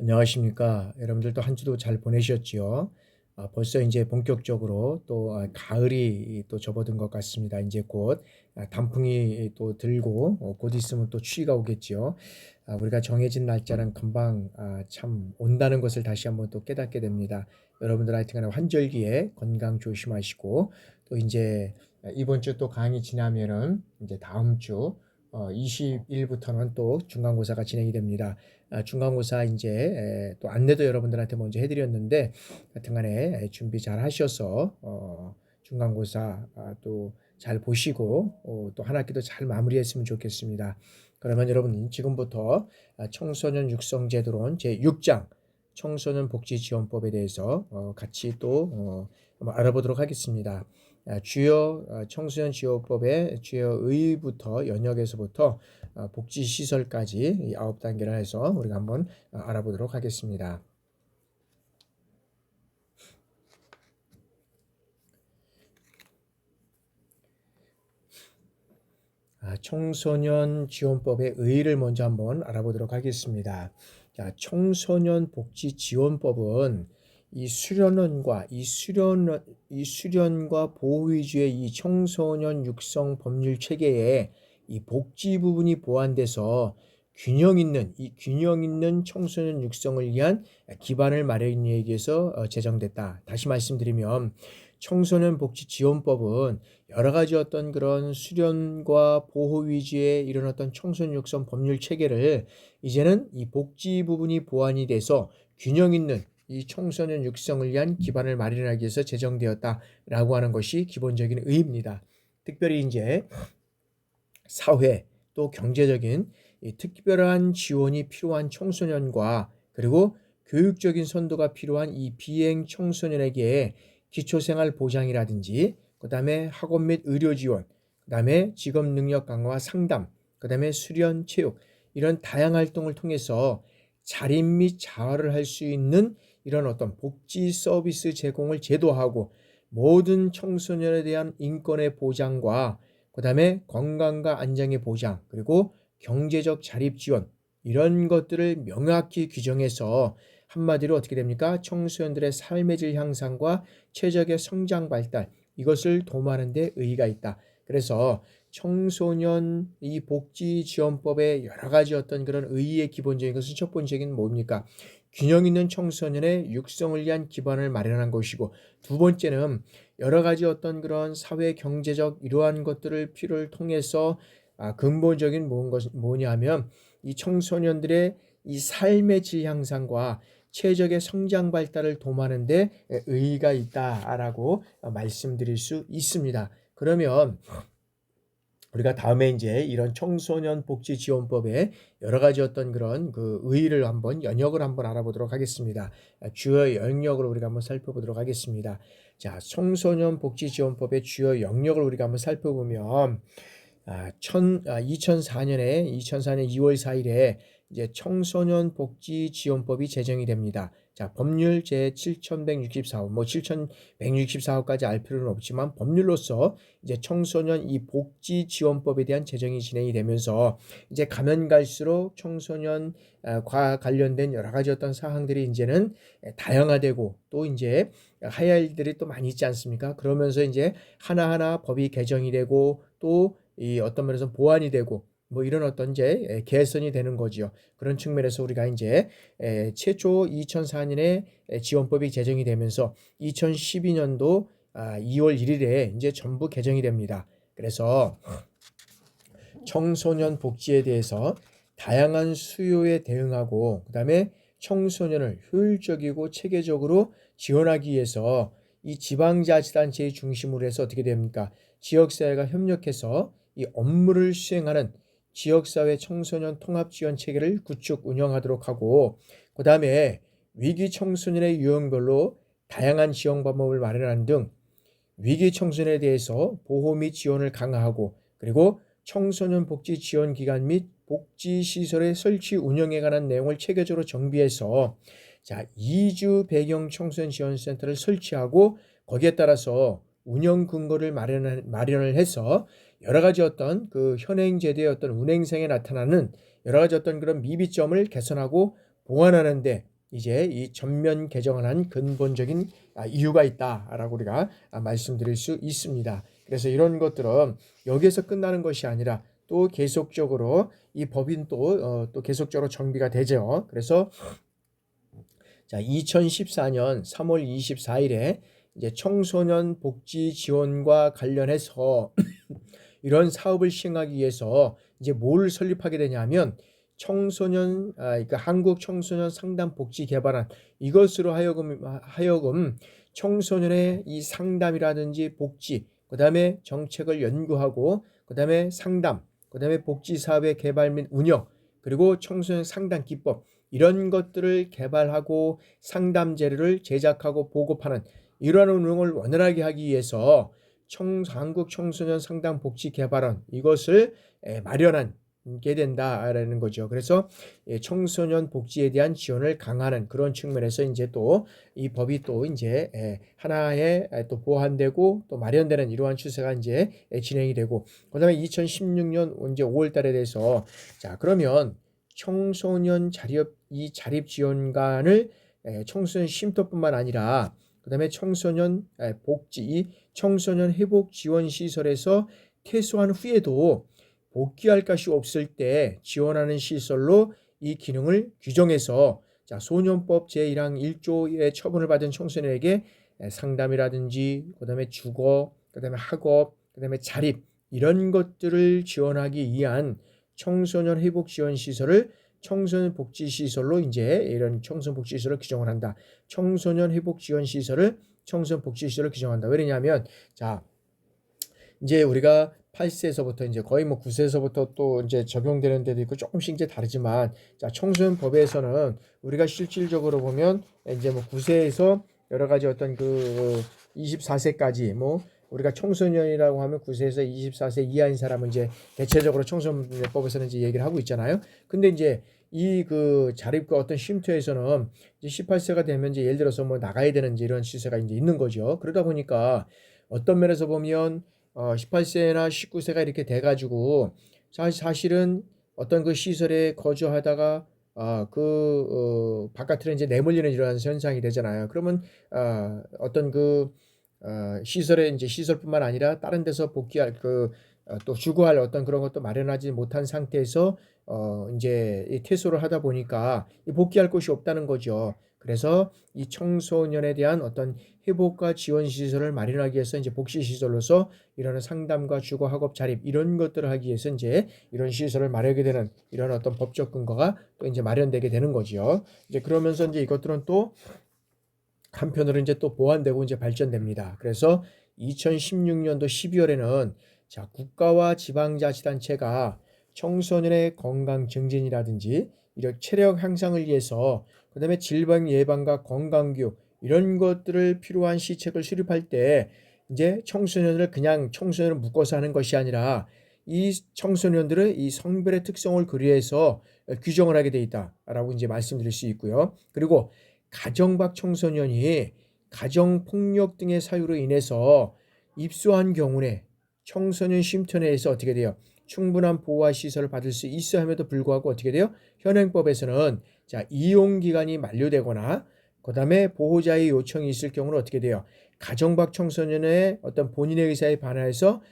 안녕하십니까. 여러분들도 한 주도 잘 보내셨지요? 벌써 이제 본격적으로 또 가을이 또 접어든 것 같습니다. 이제 곧 단풍이 또 들고 곧 있으면 또 추위가 오겠지요. 우리가 정해진 날짜는 금방 참 온다는 것을 다시 한번 또 깨닫게 됩니다. 여러분들 하여튼간에 환절기에 건강 조심하시고 또 이제 이번 주 또 강의 지나면은 이제 다음 주 20일부터는 또 중간고사가 진행이 됩니다. 중간고사 이제 또 안내도 여러분들한테 먼저 해드렸는데 하여튼간에 준비 잘 하셔서 중간고사 또 잘 보시고 또 한 학기도 잘 마무리했으면 좋겠습니다. 그러면 여러분 지금부터 청소년 육성제도론 제6장 청소년 복지지원법에 대해서 같이 또 한번 알아보도록 하겠습니다. 주요 청소년 지원법의 주요 의의부터 연역에서부터 복지시설까지 9단계를 해서 우리가 한번 알아보도록 하겠습니다. 청소년 지원법의 의의를 먼저 한번 알아보도록 하겠습니다. 자, 청소년 복지 지원법은 이 수련과 보호 위주의 이 청소년 육성 법률 체계에 이 복지 부분이 보완돼서 균형 있는 청소년 육성을 위한 기반을 마련하기 위해서 제정됐다. 다시 말씀드리면 청소년 복지 지원법은 여러 가지 어떤 그런 수련과 보호 위주의 이런 어떤 청소년 육성 법률 체계를 이제는 이 복지 부분이 보완이 돼서 균형 있는 이 청소년 육성을 위한 기반을 마련하기 위해서 제정되었다라고 하는 것이 기본적인 의의입니다. 특별히 이제 사회 또 경제적인 이 특별한 지원이 필요한 청소년과 그리고 교육적인 선도가 필요한 이 비행 청소년에게 기초생활 보장이라든지 그다음에 학원 및 의료 지원, 그다음에 직업 능력 강화 상담, 그다음에 수련 체육 이런 다양한 활동을 통해서 자립 및 자활을 할 수 있는 이런 어떤 복지 서비스 제공을 제도하고 모든 청소년에 대한 인권의 보장과 그다음에 건강과 안정의 보장 그리고 경제적 자립 지원 이런 것들을 명확히 규정해서 한마디로 어떻게 됩니까? 청소년들의 삶의 질 향상과 최적의 성장 발달 이것을 도모하는 데 의의가 있다. 그래서 청소년 이 복지지원법의 여러 가지 어떤 그런 의의의 기본적인 것은 첫 번째는 뭡니까? 균형 있는 청소년의 육성을 위한 기반을 마련한 것이고 두 번째는 여러 가지 어떤 그런 사회 경제적 이러한 것들을 필요를 통해서 근본적인 뭐냐면 이 청소년들의 이 삶의 질 향상과 최적의 성장 발달을 도모하는 데 의의가 있다라고 말씀드릴 수 있습니다. 그러면 우리가 다음에 이제 이런 청소년 복지 지원법의 여러 가지 어떤 그런 그 의의를 한번 연역을 한번 알아보도록 하겠습니다. 주요 영역으로 우리가 한번 살펴보도록 하겠습니다. 자, 청소년 복지 지원법의 주요 영역을 우리가 한번 살펴보면 2004년 2월 4일에 이제 청소년 복지 지원법이 제정이 됩니다. 자, 법률 제7164호, 7164호까지 알 필요는 없지만 법률로서 이제 청소년 이 복지 지원법에 대한 제정이 진행이 되면서 이제 가면 갈수록 청소년과 관련된 여러 가지 어떤 사항들이 이제는 다양화되고 또 이제 해야 할 일들이 또 많이 있지 않습니까? 그러면서 이제 하나하나 법이 개정이 되고 또 이 어떤 면에서 보완이 되고 뭐 이런 어떤 이제 개선이 되는 거지요. 그런 측면에서 우리가 이제 최초 2004년에 지원법이 제정이 되면서 2012년도 2월 1일에 이제 전부 개정이 됩니다. 그래서 청소년 복지에 대해서 다양한 수요에 대응하고 그다음에 청소년을 효율적이고 체계적으로 지원하기 위해서 이 지방자치단체의 중심으로 해서 어떻게 됩니까? 지역사회가 협력해서 이 업무를 수행하는 지역사회 청소년 통합지원 체계를 구축 운영하도록 하고 그 다음에 위기 청소년의 유형별로 다양한 지원 방법을 마련하는 등 위기 청소년에 대해서 보호 및 지원을 강화하고 그리고 청소년 복지 지원 기관 및 복지 시설의 설치 운영에 관한 내용을 체계적으로 정비해서 자, 이주 배경 청소년 지원 센터를 설치하고 거기에 따라서 운영 근거를 마련을 해서 여러 가지 어떤 그 현행 제도의 어떤 운행상에 나타나는 여러 가지 어떤 그런 미비점을 개선하고 보완하는데 이제 이 전면 개정을 한 근본적인 이유가 있다라고 우리가 말씀드릴 수 있습니다. 그래서 이런 것들은 여기에서 끝나는 것이 아니라 또 계속적으로 이 법인 또 계속적으로 정비가 되죠. 그래서 2014년 3월 24일에 이제 청소년 복지 지원과 관련해서 이런 사업을 시행하기 위해서 이제 뭘 설립하게 되냐면 그러니까 한국 청소년 상담 복지 개발안, 이것으로 하여금 청소년의 이 상담이라든지 복지, 그다음에 정책을 연구하고, 그다음에 상담, 그다음에 복지 사업의 개발 및 운영, 그리고 청소년 상담 기법, 이런 것들을 개발하고 상담 자료를 제작하고 보급하는 이러한 운영을 원활하게 하기 위해서 한국 청소년 상담 복지 개발원, 이것을 마련하게 된다라는 거죠. 그래서 청소년 복지에 대한 지원을 강화하는 그런 측면에서 이제 또 이 법이 또 이제 하나의 또 보완되고 또 마련되는 이러한 추세가 이제 진행이 되고, 그다음에 2016년 이제 5월달에 대해서 자, 그러면 청소년 자립 지원관을 청소년 쉼터뿐만 아니라 그다음에 청소년 복지, 청소년 회복 지원 시설에서 퇴소한 후에도 복귀할 것이 없을 때 지원하는 시설로 이 기능을 규정해서 소년법 제1항 1조의 처분을 받은 청소년에게 상담이라든지 그다음에 주거, 그다음에 학업, 그다음에 자립, 이런 것들을 지원하기 위한 청소년 회복 지원 시설을 청소년 복지 시설로 이제 이런 청소년 복지 시설을 규정을 한다. 청소년 회복 지원 시설을 청소년 복지 시설을 규정한다. 왜냐하면 이제 우리가 8세에서부터 이제 거의 9세에서부터 또 이제 적용되는 데도 있고 조금씩 이제 다르지만, 청소년 법에서는 우리가 실질적으로 보면 이제 9세에서 여러 가지 어떤 24세까지 우리가 청소년이라고 하면 9세에서 24세 이하인 사람은 이제 대체적으로 청소년법에서는 이제 얘기를 하고 있잖아요. 근데 이제 이 자립과 어떤 쉼터에서는 이제 18세가 되면 이제 예를 들어서 나가야 되는 이런 시세가 이제 있는 거죠. 그러다 보니까 어떤 면에서 보면 18세나 19세가 이렇게 돼가지고 사실은 어떤 시설에 거주하다가 바깥으로 이제 내몰리는 이러한 현상이 되잖아요. 그러면 어떤 시설에 이제 시설뿐만 아니라 다른 데서 복귀할 또 주거할 어떤 그런 것도 마련하지 못한 상태에서 이제 퇴소를 하다 보니까 복귀할 곳이 없다는 거죠. 그래서 이 청소년에 대한 어떤 회복과 지원 시설을 마련하기 위해서 이제 복지 시설로서 이런 상담과 주거, 학업, 자립 이런 것들을 하기 위해서 이제 이런 시설을 마련하게 되는 이런 어떤 법적 근거가 또 이제 마련되게 되는 거죠. 이제 그러면서 이제 이것들은 또 한편으로 이제 또 보완되고 이제 발전됩니다. 그래서 2016년도 12월에는 국가와 지방자치단체가 청소년의 건강 증진이라든지 이런 체력 향상을 위해서, 그다음에 질병 예방과 건강교육 이런 것들을 필요한 시책을 수립할 때 이제 청소년을 그냥 청소년을 묶어서 하는 것이 아니라 이 청소년들의 이 성별의 특성을 고려해서 규정을 하게 돼 있다라고 이제 말씀드릴 수 있고요. 그리고 가정 밖 청소년이 가정 폭력 등의 사유로 인해서 입소한 경우에 청소년 쉼터 내에서 어떻게 돼요? 충분한 보호와 시설을 받을 수 있어 함에도 불구하고 어떻게 돼요? 현행법에서는 이용 기간이 만료되거나 그다음에 보호자의 요청이 있을 경우는 어떻게 돼요? 가정 밖 청소년의 어떤 본인의 의사에 반해서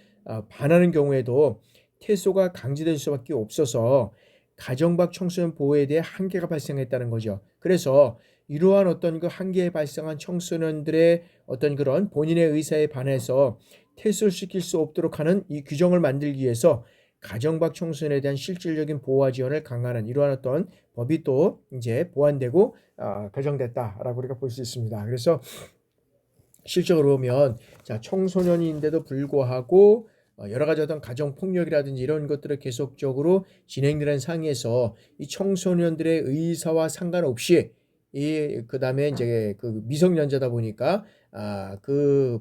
반하는 경우에도 퇴소가 강제될 수밖에 없어서 가정 밖 청소년 보호에 대해 한계가 발생했다는 거죠. 그래서 이러한 어떤 한계에 발생한 청소년들의 어떤 그런 본인의 의사에 반해서 퇴소를 시킬 수 없도록 하는 이 규정을 만들기 위해서 가정 밖 청소년에 대한 실질적인 보호와 지원을 강화하는 이러한 어떤 법이 또 이제 보완되고 개정됐다라고 우리가 볼 수 있습니다. 그래서 실적으로 보면 청소년인데도 불구하고 여러 가지 어떤 가정 폭력이라든지 이런 것들을 계속적으로 진행되는 상황에서 이 청소년들의 의사와 상관없이 그다음에 이제 미성년자다 보니까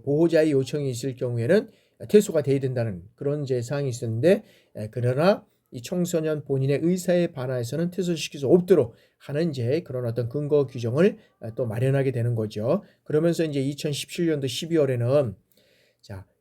보호자의 요청이 있을 경우에는 퇴소가 돼야 된다는 그런 이제 사항이 있었는데, 그러나 이 청소년 본인의 의사에 반해서는 퇴소시킬 수 없도록 하는 이제 그런 어떤 근거 규정을 또 마련하게 되는 거죠. 그러면서 이제 2017년도 12월에는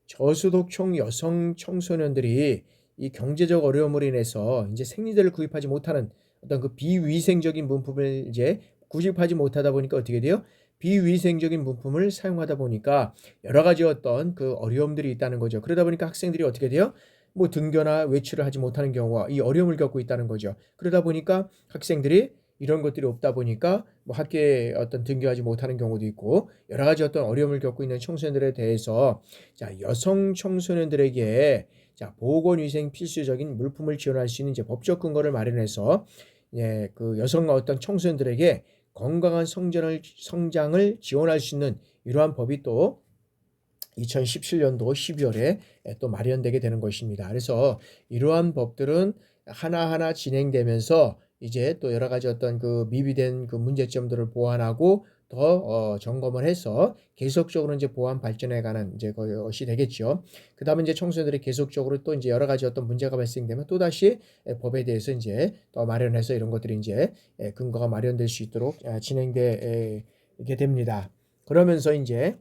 저소득층 여성 청소년들이 이 경제적 어려움으로 인해서 이제 생리대를 구입하지 못하는 어떤 비위생적인 문법을 이제 구입하지 못하다 보니까 어떻게 돼요? 비위생적인 물품을 사용하다 보니까 여러 가지 어떤 그 어려움들이 있다는 거죠. 그러다 보니까 학생들이 어떻게 돼요? 뭐 등교나 외출을 하지 못하는 경우와 이 어려움을 겪고 있다는 거죠. 그러다 보니까 학생들이 이런 것들이 없다 보니까 뭐 학교에 어떤 등교하지 못하는 경우도 있고 여러 가지 어떤 어려움을 겪고 있는 청소년들에 대해서 자, 여성 청소년들에게 자, 보건위생 필수적인 물품을 지원할 수 있는 이제 법적 근거를 마련해서 예, 그 여성 어떤 청소년들에게 건강한 성장을 지원할 수 있는 이러한 법이 또 2017년도 12월에 또 마련되게 되는 것입니다. 그래서 이러한 법들은 하나하나 진행되면서 이제 또 여러 가지 어떤 그 미비된 그 문제점들을 보완하고 더 점검을 해서 계속적으로 이제 보완 발전해가는 이제 것이 되겠죠. 그 다음에 이제 청소년들이 계속적으로 또 이제 여러 가지 어떤 문제가 발생되면 또 다시 법에 대해서 이제 더 마련해서 이런 것들이 이제 근거가 마련될 수 있도록 진행되게 됩니다. 그러면서 이제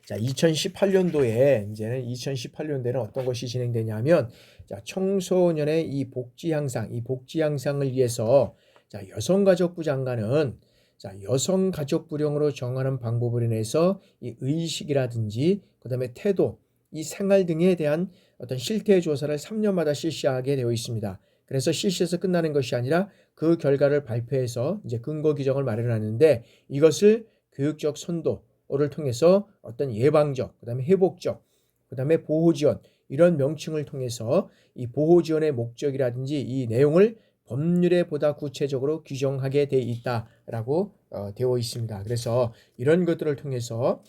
자, 2018년도에 이제는 2018년도에는 어떤 것이 진행되냐면 자, 청소년의 이 복지 향상을 위해서 자, 여성가족부 장관은 자, 여성가족부령으로 정하는 방법을 인해서 이 의식이라든지 그다음에 태도, 이 생활 등에 대한 어떤 실태 조사를 3년마다 실시하게 되어 있습니다. 그래서 실시해서 끝나는 것이 아니라 그 결과를 발표해서 이제 근거 규정을 마련하는데 이것을 교육적 선도를 통해서 어떤 예방적, 그다음에 회복적, 그다음에 보호 지원 이런 명칭을 통해서 이 보호 지원의 목적이라든지 이 내용을 법률에 보다 구체적으로 규정하게 돼 있다라고 되어 있습니다. 그래서 이런 것들을 통해서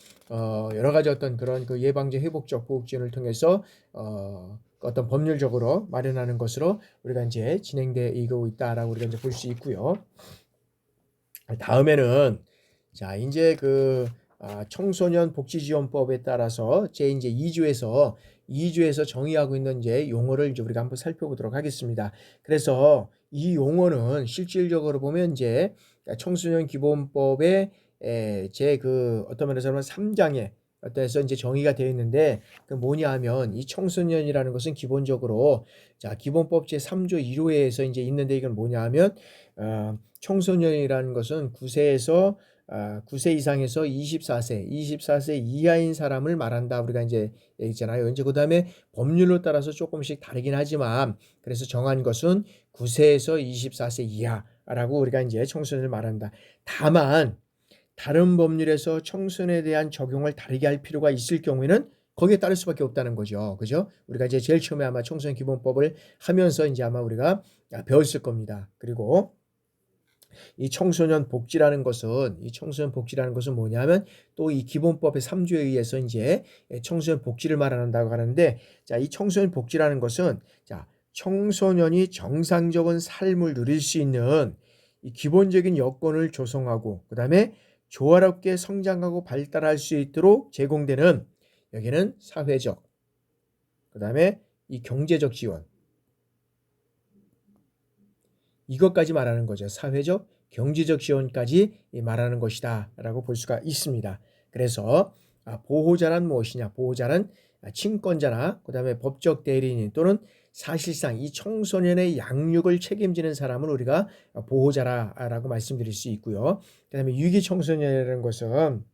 여러 가지 어떤 그런 그 예방적, 회복적, 보호 지원을 통해서 어떤 법률적으로 마련하는 것으로 우리가 이제 진행되고 있다라고 우리가 이제 볼 수 있고요. 다음에는 자 이제 그 청소년 복지지원법에 따라서 제 이제 2주에서 정의하고 있는 이제 용어를 이제 우리가 한번 살펴보도록 하겠습니다. 그래서 이 용어는 실질적으로 보면 이제 청소년 기본법의 제 그 어떤 면에서는 3장에 어때서 이제 정의가 되어 있는데 그 뭐냐 하면 이 청소년이라는 것은 기본적으로 자 기본법 제 3조 1호에서 이제 있는데 이건 뭐냐 하면 청소년이라는 것은 9세 이상에서 24세 이하인 사람을 말한다. 우리가 이제 있잖아요. 이제 그다음에 법률로 따라서 조금씩 다르긴 하지만 그래서 정한 것은 9세에서 24세 이하라고 우리가 이제 청소년을 말한다. 다만 다른 법률에서 청소년에 대한 적용을 다르게 할 필요가 있을 경우에는 거기에 따를 수밖에 없다는 거죠. 그죠? 우리가 이제 제일 처음에 아마 청소년 기본법을 하면서 이제 아마 우리가 배웠을 겁니다. 그리고 이 청소년 복지라는 것은 뭐냐면 또 이 기본법의 3조에 의해서 이제 청소년 복지를 말한다고 하는데 자, 이 청소년 복지라는 것은 자, 청소년이 정상적인 삶을 누릴 수 있는 이 기본적인 여건을 조성하고 그다음에 조화롭게 성장하고 발달할 수 있도록 제공되는 여기는 사회적 그다음에 이 경제적 지원 이것까지 말하는 거죠. 사회적, 경제적 지원까지 말하는 것이다 라고 볼 수가 있습니다. 그래서 보호자란 무엇이냐? 보호자는 친권자나 그 다음에 법적 대리인 또는 사실상 이 청소년의 양육을 책임지는 사람을 우리가 보호자라고 말씀드릴 수 있고요. 그 다음에 위기 청소년이라는 것은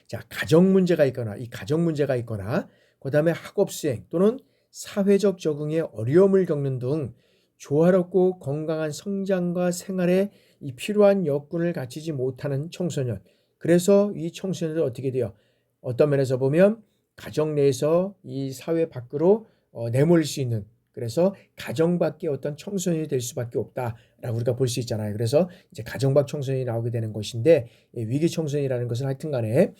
자, 가정 문제가 있거나 그 다음에 학업 수행 또는 사회적 적응에 어려움을 겪는 등 조화롭고 건강한 성장과 생활에 이 필요한 여건을 갖추지 못하는 청소년. 그래서 이 청소년들 어떻게 돼요? 어떤 면에서 보면 가정 내에서 이 사회 밖으로 내몰릴 수 있는 그래서 가정 밖의 어떤 청소년이 될 수밖에 없다라고 우리가 볼 수 있잖아요. 그래서 이제 가정 밖 청소년이 나오게 되는 것인데 위기 청소년이라는 것은 하여튼간에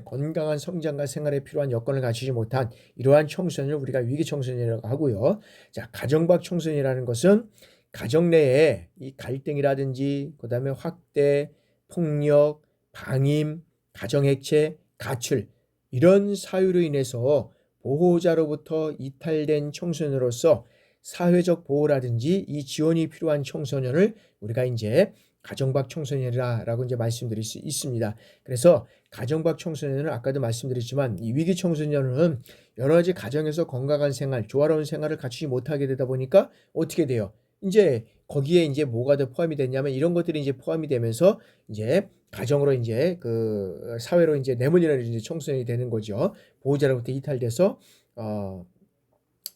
건강한 성장과 생활에 필요한 여건을 갖추지 못한 이러한 청소년을 우리가 위기 청소년이라고 하고요. 자, 가정 밖 청소년이라는 것은 가정 내에 이 갈등이라든지 그다음에 학대, 폭력, 방임, 가정 해체, 가출 이런 사유로 인해서 보호자로부터 이탈된 청소년으로서 사회적 보호라든지 이 지원이 필요한 청소년을 우리가 이제 가정 밖 청소년이라고 이제 말씀드릴 수 있습니다. 그래서 가정 밖 청소년은 아까도 말씀드렸지만 이 위기 청소년은 여러 가지 가정에서 건강한 생활, 조화로운 생활을 갖추지 못하게 되다 보니까 어떻게 돼요? 이제 거기에 이제 뭐가 더 포함이 됐냐면 이런 것들이 이제 포함이 되면서 이제 가정으로 이제 그 사회로 이제 내몰리는 이제 청소년이 되는 거죠. 보호자로부터 이탈돼서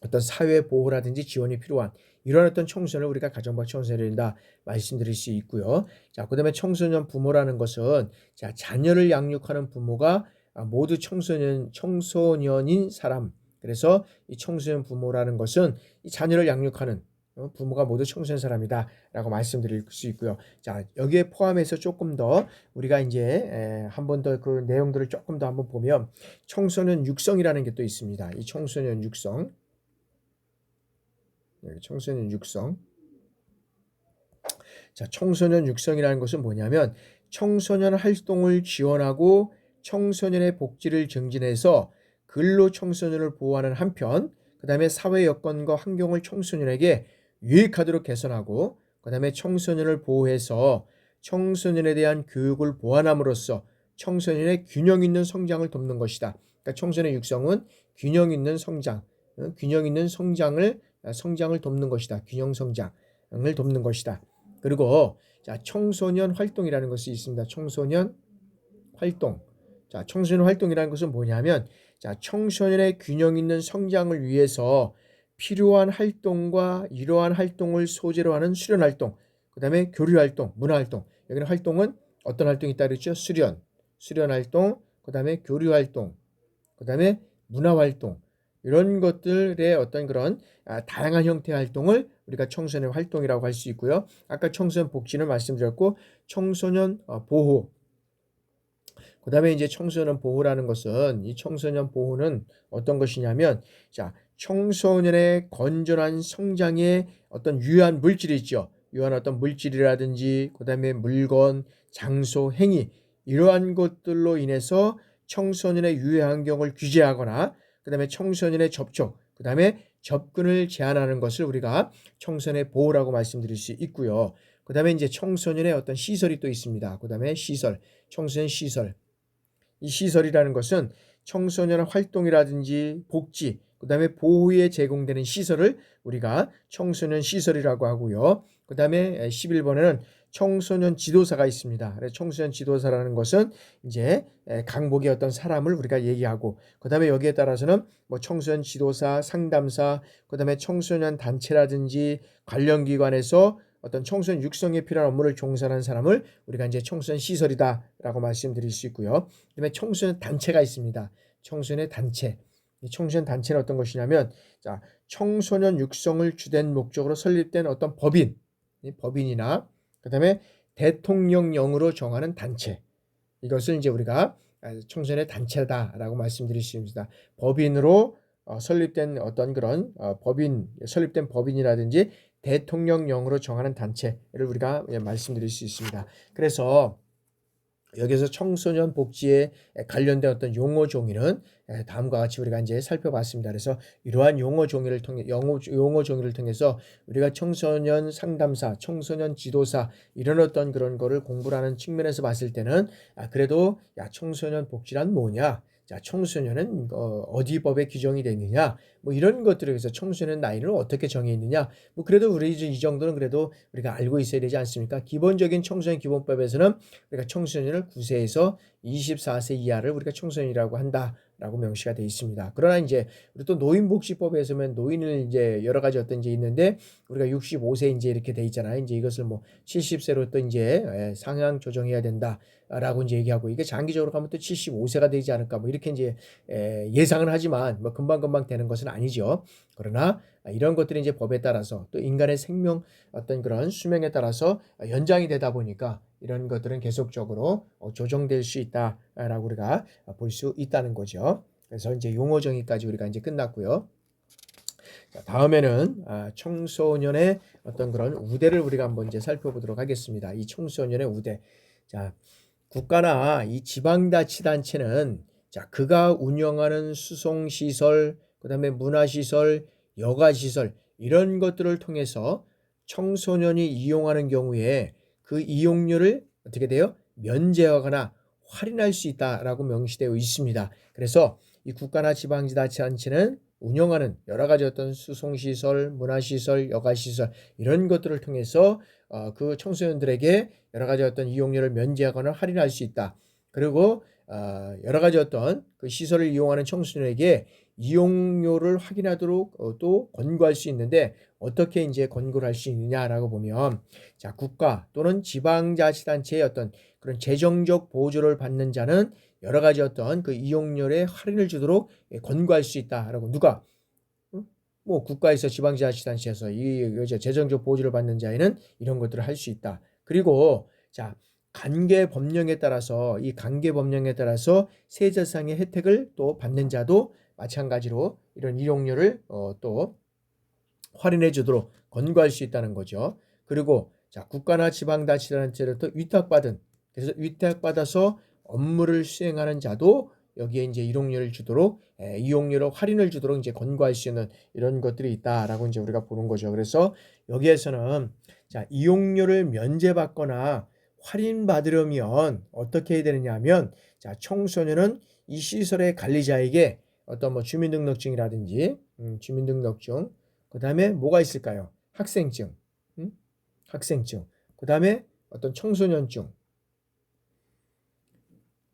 어떤 사회 보호라든지 지원이 필요한 이런 어떤 청소년을 우리가 가정법 청소년이 된다 말씀드릴 수 있고요. 자, 그다음에 청소년 부모라는 것은 자, 자녀를 양육하는 부모가 모두 청소년인 사람. 그래서 이 청소년 부모라는 것은 이 자녀를 양육하는 부모가 모두 청소년 사람이다라고 말씀드릴 수 있고요. 자, 여기에 포함해서 조금 더 우리가 이제 한 번 더 그 내용들을 조금 더 한번 보면 청소년 육성이라는 게 또 있습니다. 이 청소년 육성. 청소년 육성. 자, 청소년 육성이라는 것은 뭐냐면 청소년 활동을 지원하고 청소년의 복지를 증진해서 근로 청소년을 보호하는 한편 그 다음에 사회 여건과 환경을 청소년에게 유익하도록 개선하고 그 다음에 청소년을 보호해서 청소년에 대한 교육을 보완함으로써 청소년의 균형 있는 성장을 돕는 것이다. 그러니까 청소년 육성은 균형 있는 성장, 균형 있는 성장을 돕는 것이다. 균형 성장을 돕는 것이다. 그리고 자, 청소년 활동이라는 것이 있습니다. 청소년 활동. 자, 청소년 활동이라는 것은 뭐냐면 자, 청소년의 균형 있는 성장을 위해서 필요한 활동과 이러한 활동을 소재로 하는 수련 활동, 그다음에 교류 활동, 문화 활동. 여기는 활동은 어떤 활동이 있다 그랬죠? 수련 활동, 그다음에 교류 활동, 그다음에 문화 활동. 이런 것들의 어떤 그런 다양한 형태의 활동을 우리가 청소년 활동이라고 할 수 있고요. 아까 청소년 복지는 말씀드렸고 청소년 보호. 그다음에 이제 청소년 보호라는 것은 이 청소년 보호는 어떤 것이냐면 자, 청소년의 건전한 성장에 어떤 유해한 물질이 있죠. 유해한 어떤 물질이라든지 그다음에 물건, 장소, 행위 이러한 것들로 인해서 청소년의 유해 환경을 규제하거나 그다음에 청소년의 접촉, 그다음에 접근을 제한하는 것을 우리가 청소년의 보호라고 말씀드릴 수 있고요. 그다음에 이제 청소년의 어떤 시설이 또 있습니다. 그다음에 시설, 청소년 시설. 이 시설이라는 것은 청소년 활동이라든지 복지, 그다음에 보호에 제공되는 시설을 우리가 청소년 시설이라고 하고요. 그다음에 11번에는 청소년 지도사가 있습니다. 청소년 지도사라는 것은 이제 강복의 어떤 사람을 우리가 얘기하고 그다음에 여기에 따라서는 뭐 청소년 지도사, 상담사, 그다음에 청소년 단체라든지 관련 기관에서 어떤 청소년 육성에 필요한 업무를 종사하는 사람을 우리가 이제 청소년 시설이다라고 말씀드릴 수 있고요. 그다음에 청소년 단체가 있습니다. 청소년의 단체. 이 청소년 단체는 어떤 것이냐면 자, 청소년 육성을 주된 목적으로 설립된 어떤 법인이나 그다음에 대통령령으로 정하는 단체. 이것을 이제 우리가 청소년의 단체다라고 말씀드릴 수 있습니다. 법인으로 설립된 어떤 그런 설립된 법인이라든지 대통령령으로 정하는 단체를 우리가 말씀드릴 수 있습니다. 그래서 여기서 청소년 복지에 관련된 어떤 용어 종이는 다음과 같이 우리가 이제 살펴봤습니다. 그래서 이러한 용어 종이를 통해서 우리가 청소년 상담사, 청소년 지도사 이런 어떤 그런 거를 공부하는 측면에서 봤을 때는 그래도 청소년 복지란 뭐냐? 자, 청소년은 어디 법에 규정이 되어 있느냐? 뭐 이런 것들에 대해서 청소년 나이를 어떻게 정해 있느냐? 뭐 그래도 우리 이 정도는 그래도 우리가 알고 있어야 되지 않습니까? 기본적인 청소년 기본법에서는 우리가 청소년을 9세에서 24세 이하를 우리가 청소년이라고 한다라고 명시가 되어 있습니다. 그러나 이제 우리 또 노인복지법에서는 노인을 이제 여러 가지 어떤 게 있는데 우리가 65세 이제 이렇게 돼 있잖아요. 이제 이것을 뭐 70세로 또 이제 상향 조정해야 된다라고 이제 얘기하고 이게 장기적으로 가면 또 75세가 되지 않을까 뭐 이렇게 이제 예상을 하지만 뭐 금방금방 되는 것은 아니죠. 그러나 이런 것들이 이제 법에 따라서 또 인간의 생명 어떤 그런 수명에 따라서 연장이 되다 보니까 이런 것들은 계속적으로 조정될 수 있다라고 우리가 볼 수 있다는 거죠. 그래서 이제 용어 정의까지 우리가 이제 끝났고요. 자, 다음에는 청소년의 어떤 그런 우대를 우리가 한번 이제 살펴보도록 하겠습니다. 이 청소년의 우대. 자, 국가나 이 지방자치단체는 자, 그가 운영하는 수송시설, 그다음에 문화시설, 여가시설 이런 것들을 통해서 청소년이 이용하는 경우에 그 이용료를 어떻게 돼요? 면제하거나 할인할 수 있다라고 명시되어 있습니다. 그래서 이 국가나 지방자치단체는 운영하는 여러 가지 어떤 수송시설, 문화시설, 여가시설 이런 것들을 통해서 그 청소년들에게 여러 가지 어떤 이용료를 면제하거나 할인할 수 있다. 그리고 여러 가지 어떤 그 시설을 이용하는 청소년에게 이용료를 확인하도록 또 권고할 수 있는데 어떻게 이제 권고를 할 수 있느냐라고 보면 자, 국가 또는 지방자치단체의 어떤 그런 재정적 보조를 받는 자는 여러 가지 어떤 그 이용료에 할인을 주도록 권고할 수 있다라고 누가 뭐 국가에서 지방자치단체에서 이 재정적 보조를 받는 자에는 이런 것들을 할 수 있다. 그리고 자 관계 법령에 따라서 이 관계 법령에 따라서 세제상의 혜택을 또 받는 자도 마찬가지로 이런 이용료를 또 할인해 주도록 권고할 수 있다는 거죠. 그리고 자 국가나 지방자치단체로부터 위탁받은 그래서 위탁받아서 업무를 수행하는 자도 여기에 이제 이용료를 주도록 이용료로 할인을 주도록 이제 권고할 수 있는 이런 것들이 있다라고 이제 우리가 보는 거죠. 그래서 여기에서는 자 이용료를 면제받거나 할인받으려면 어떻게 해야 되느냐 하면 자 청소년은 이 시설의 관리자에게 어떤 뭐 주민등록증이라든지 주민등록증 그 다음에 뭐가 있을까요? 학생증, 학생증. 그 다음에 어떤 청소년증,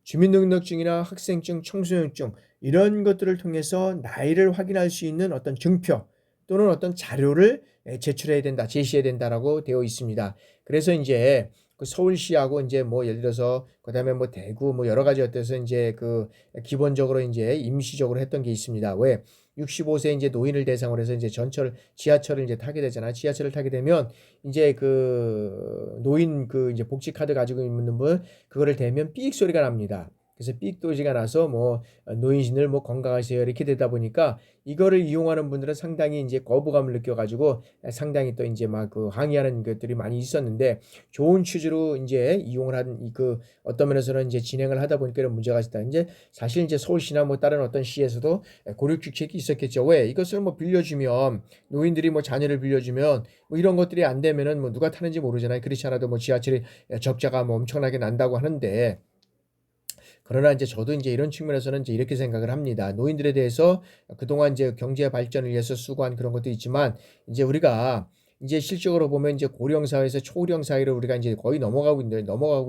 주민등록증이나 학생증, 청소년증 이런 것들을 통해서 나이를 확인할 수 있는 어떤 증표 또는 어떤 자료를 제출해야 된다, 제시해야 된다라고 되어 있습니다. 그래서 이제 그 서울시하고 이제 뭐 예를 들어서 그다음에 뭐 대구 뭐 여러 가지 어때서 이제 그 기본적으로 이제 임시적으로 했던 게 있습니다. 왜 65세 이제 노인을 대상으로 해서 이제 지하철을 이제 타게 되잖아. 지하철을 타게 되면 이제 그 노인 그 이제 복지 카드 가지고 있는 분 그거를 대면 삐익 소리가 납니다. 그래서 삑 소리가 나서 뭐 노인신을 뭐 건강하세요 이렇게 되다 보니까 이거를 이용하는 분들은 상당히 이제 거부감을 느껴가지고 상당히 또 이제 막 그 항의하는 것들이 많이 있었는데 좋은 취지로 이제 이용을 한 그 어떤 면에서는 이제 진행을 하다 보니까 이런 문제가 있다. 이제 사실 이제 서울시나 뭐 다른 어떤 시에서도 고려 규칙이 있었겠죠. 왜 이것을 뭐 빌려주면 노인들이 뭐 자녀를 빌려주면 뭐 이런 것들이 안 되면은 뭐 누가 타는지 모르잖아요. 그렇지 않아도 뭐 지하철에 적자가 뭐 엄청나게 난다고 하는데. 그러나 이제 저도 이제 이런 측면에서는 이제 이렇게 생각을 합니다. 노인들에 대해서 그동안 이제 경제 발전을 위해서 수고한 그런 것도 있지만 이제 우리가 이제 실적으로 보면 이제 고령 사회에서 초령 사회로 우리가 이제 거의 넘어가고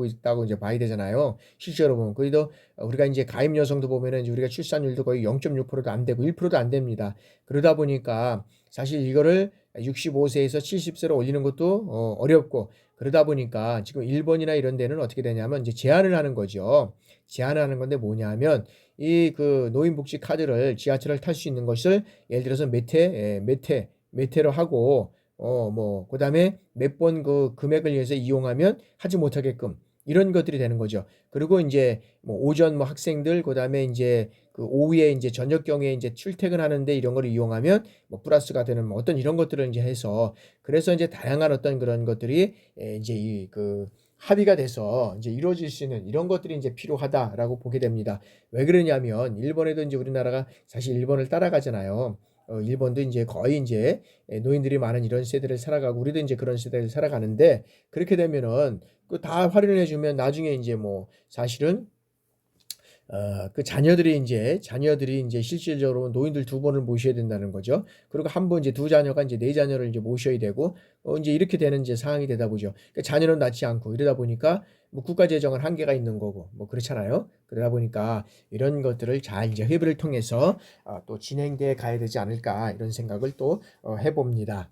있다고 이제 봐야 되잖아요. 실적으로 보면 그래도 우리가 이제 가임 여성도 보면은 이제 우리가 출산율도 거의 0.6%도 안 되고 1%도 안 됩니다. 그러다 보니까 사실 이거를 65세에서 70세로 올리는 것도 어렵고 그러다 보니까 지금 일본이나 이런 데는 어떻게 되냐면 이제 제한을 하는 거죠. 제한하는 건데 뭐냐면 이 그 노인복지 카드를 지하철을 탈 수 있는 것을 예를 들어서 몇 회로 하고 뭐 그다음에 몇 번 그 금액을 위해서 이용하면 하지 못하게끔 이런 것들이 되는 거죠. 그리고 이제 뭐 오전 뭐 학생들 그다음에 이제 그 오후에 이제 저녁경에 이제 출퇴근하는데 이런 걸 이용하면 뭐 플러스가 되는 뭐 어떤 이런 것들을 이제 해서 그래서 이제 다양한 어떤 그런 것들이 이제 이 그 합의가 돼서 이제 이루어질 수 있는 이런 것들이 이제 필요하다라고 보게 됩니다. 왜 그러냐면 일본에도 이제 우리나라가 사실 일본을 따라가잖아요. 일본도 이제 거의 이제 노인들이 많은 이런 세대를 살아가고 우리도 이제 그런 세대를 살아가는데 그렇게 되면은 그 다 할인을 해주면 나중에 이제 뭐 사실은 그 자녀들이 이제 실질적으로 노인들 두 번을 모셔야 된다는 거죠. 그리고 한 번 이제 두 자녀가 이제 네 자녀를 이제 모셔야 되고 이제 이렇게 되는 이제 상황이 되다 보죠. 그러니까 자녀는 낳지 않고 이러다 보니까 뭐 국가 재정은 한계가 있는 거고 뭐 그렇잖아요. 그러다 보니까 이런 것들을 잘 이제 협의를 통해서 또 진행돼 가야 되지 않을까 이런 생각을 또 해봅니다.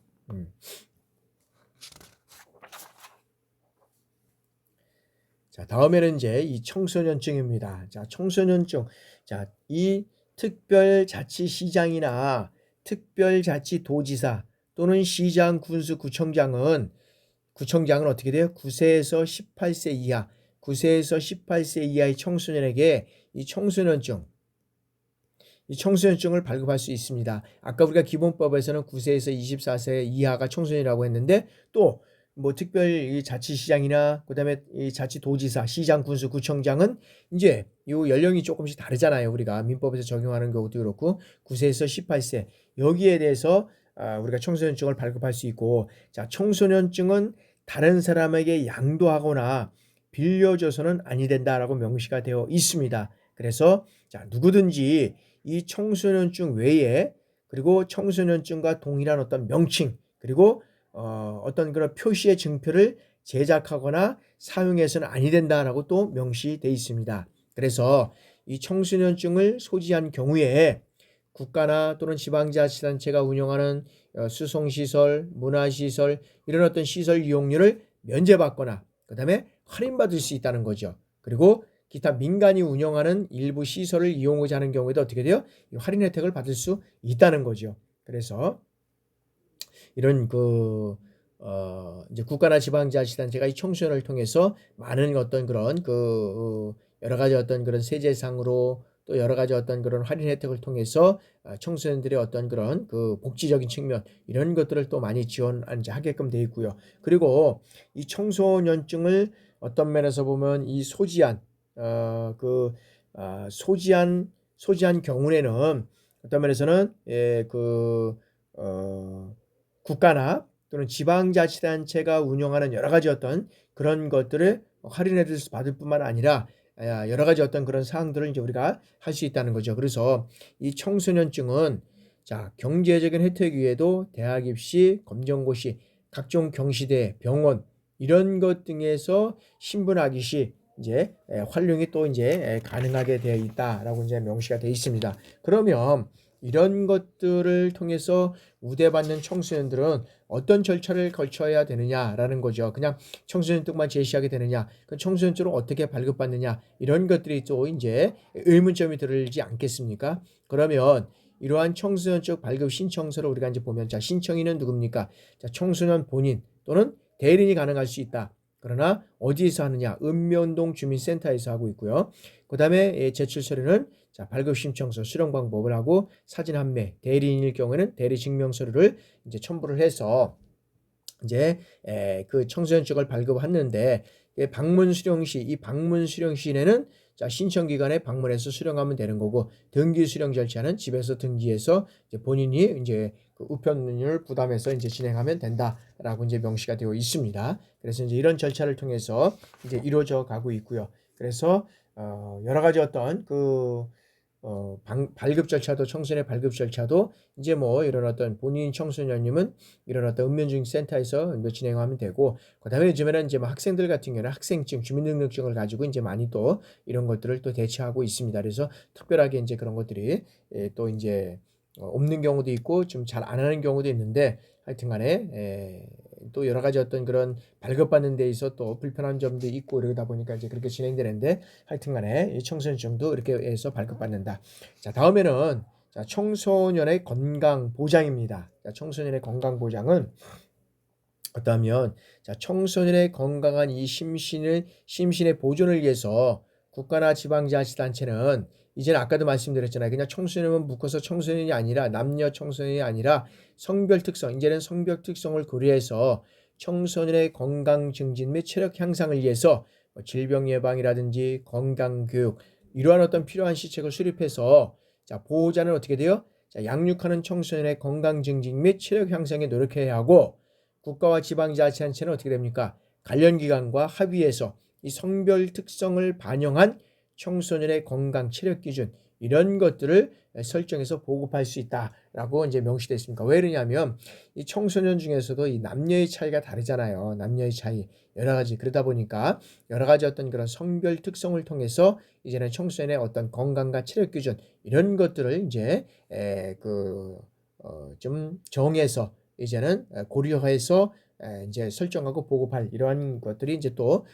자, 다음에는 이제 이 청소년증입니다. 자, 청소년증. 자, 이 특별자치시장이나 특별자치도지사 또는 시장, 군수, 구청장은 어떻게 돼요? 9세에서 18세 이하, 9세에서 18세 이하의 청소년에게 이 청소년증을 발급할 수 있습니다. 아까 우리가 기본법에서는 9세에서 24세 이하가 청소년이라고 했는데 또 뭐 특별 이 자치시장이나 그다음에 이 자치도지사, 시장, 군수, 구청장은 이제 요 연령이 조금씩 다르잖아요. 우리가 민법에서 적용하는 경우도 그렇고 9세에서 18세 여기에 대해서 우리가 청소년증을 발급할 수 있고 자 청소년증은 다른 사람에게 양도하거나 빌려줘서는 아니 된다라고 명시가 되어 있습니다. 그래서 자 누구든지 이 청소년증 외에 그리고 청소년증과 동일한 어떤 명칭, 그리고 어떤 그런 표시의 증표를 제작하거나 사용해서는 아니 된다라고 또 명시되어 있습니다. 그래서 이 청소년증을 소지한 경우에 국가나 또는 지방자치단체가 운영하는 수송시설, 문화시설 이런 어떤 시설 이용료를 면제받거나 그 다음에 할인받을 수 있다는 거죠. 그리고 기타 민간이 운영하는 일부 시설을 이용하고자 하는 경우에도 어떻게 돼요? 할인 혜택을 받을 수 있다는 거죠. 그래서 이런 이제 국가나 지방자치단체가 이 청소년을 통해서 많은 어떤 그런 여러 가지 어떤 그런 세제상으로 또 여러 가지 어떤 그런 할인 혜택을 통해서 청소년들의 어떤 그런 복지적인 측면 이런 것들을 또 많이 지원하게끔 되어 있고요. 그리고 이 청소년증을 어떤 면에서 보면 이 소지한 경우에는 어떤 면에서는 국가나 또는 지방자치단체가 운영하는 여러 가지 어떤 그런 것들을 할인을 받을 뿐만 아니라 여러 가지 어떤 그런 사항들을 이제 우리가 할 수 있다는 거죠. 그래서 이 청소년증은 자, 경제적인 혜택 외에도 대학 입시, 검정고시, 각종 경시대, 병원 이런 것 등에서 신분학위 시 이제 활용이 또 이제 가능하게 되어 있다라고 이제 명시가 되어 있습니다. 그러면 이런 것들을 통해서 우대받는 청소년들은 어떤 절차를 거쳐야 되느냐라는 거죠. 그냥 청소년증만 제시하게 되느냐, 그 청소년증을 어떻게 발급받느냐 이런 것들이 또 이제 의문점이 들지 않겠습니까? 그러면 이러한 청소년증 발급 신청서를 우리가 이제 보면 자, 신청인은 누굽니까? 자, 청소년 본인 또는 대리인이 가능할 수 있다. 그러나 어디에서 하느냐? 읍면동 주민센터에서 하고 있고요. 그 다음에 제출 서류는 자, 발급 신청서 수령 방법을 하고 사진 한매, 대리인일 경우에는 대리 증명 서류를 이제 첨부를 해서 이제 그 청소년증을 발급하는데 방문 수령 시 이 방문 수령 시에는 자, 신청 기관에 방문해서 수령하면 되는 거고 등기 수령 절차는 집에서 등기해서 이제 본인이 이제 그 우편료를 부담해서 이제 진행하면 된다라고 이제 명시가 되어 있습니다. 그래서 이제 이런 절차를 통해서 이제 이루어져 가고 있고요. 그래서 여러 가지 어떤 발급 절차도 청소년의 발급 절차도 이제 뭐 이런 어떤 본인 청소년이면 이런 어떤 읍면주민센터에서 진행하면 되고 그다음에 요즘에는 이제 뭐 학생들 같은 경우는 학생증, 주민등록증을 가지고 이제 많이 또 이런 것들을 또 대체하고 있습니다. 그래서 특별하게 이제 그런 것들이 또 이제 없는 경우도 있고 좀 잘 안 하는 경우도 있는데 하여튼간에 또 여러 가지 어떤 그런 발급받는 데 있어 또 불편한 점도 있고 그러다 보니까 이제 그렇게 진행되는데 하여튼간에 이 청소년증도 이렇게 해서 발급받는다. 자, 다음에는 자, 청소년의 건강 보장입니다. 자, 청소년의 건강 보장은 어떠하면 자, 청소년의 건강한 이 심신의 보존을 위해서 국가나 지방자치단체는 이제는 아까도 말씀드렸잖아요. 그냥 청소년만 묶어서 청소년이 아니라 남녀 청소년이 아니라 성별 특성, 이제는 성별 특성을 고려해서 청소년의 건강 증진 및 체력 향상을 위해서 질병 예방이라든지 건강 교육 이러한 어떤 필요한 시책을 수립해서 자, 보호자는 어떻게 돼요? 자, 양육하는 청소년의 건강 증진 및 체력 향상에 노력해야 하고 국가와 지방자치단체는 어떻게 됩니까? 관련 기관과 합의해서 이 성별 특성을 반영한 청소년의 건강 체력 기준 이런 것들을 설정해서 보급할 수 있다라고 이제 명시되어 있습니다. 왜 그러냐면 이 청소년 중에서도 이 남녀의 차이가 다르잖아요. 남녀의 차이 여러 가지 그러다 보니까 여러 가지 어떤 그런 성별 특성을 통해서 이제는 청소년의 어떤 건강과 체력 기준 이런 것들을 이제 좀 정해서 이제는 고려해서 이제 설정하고 보급할 이러한 것들이 이제 또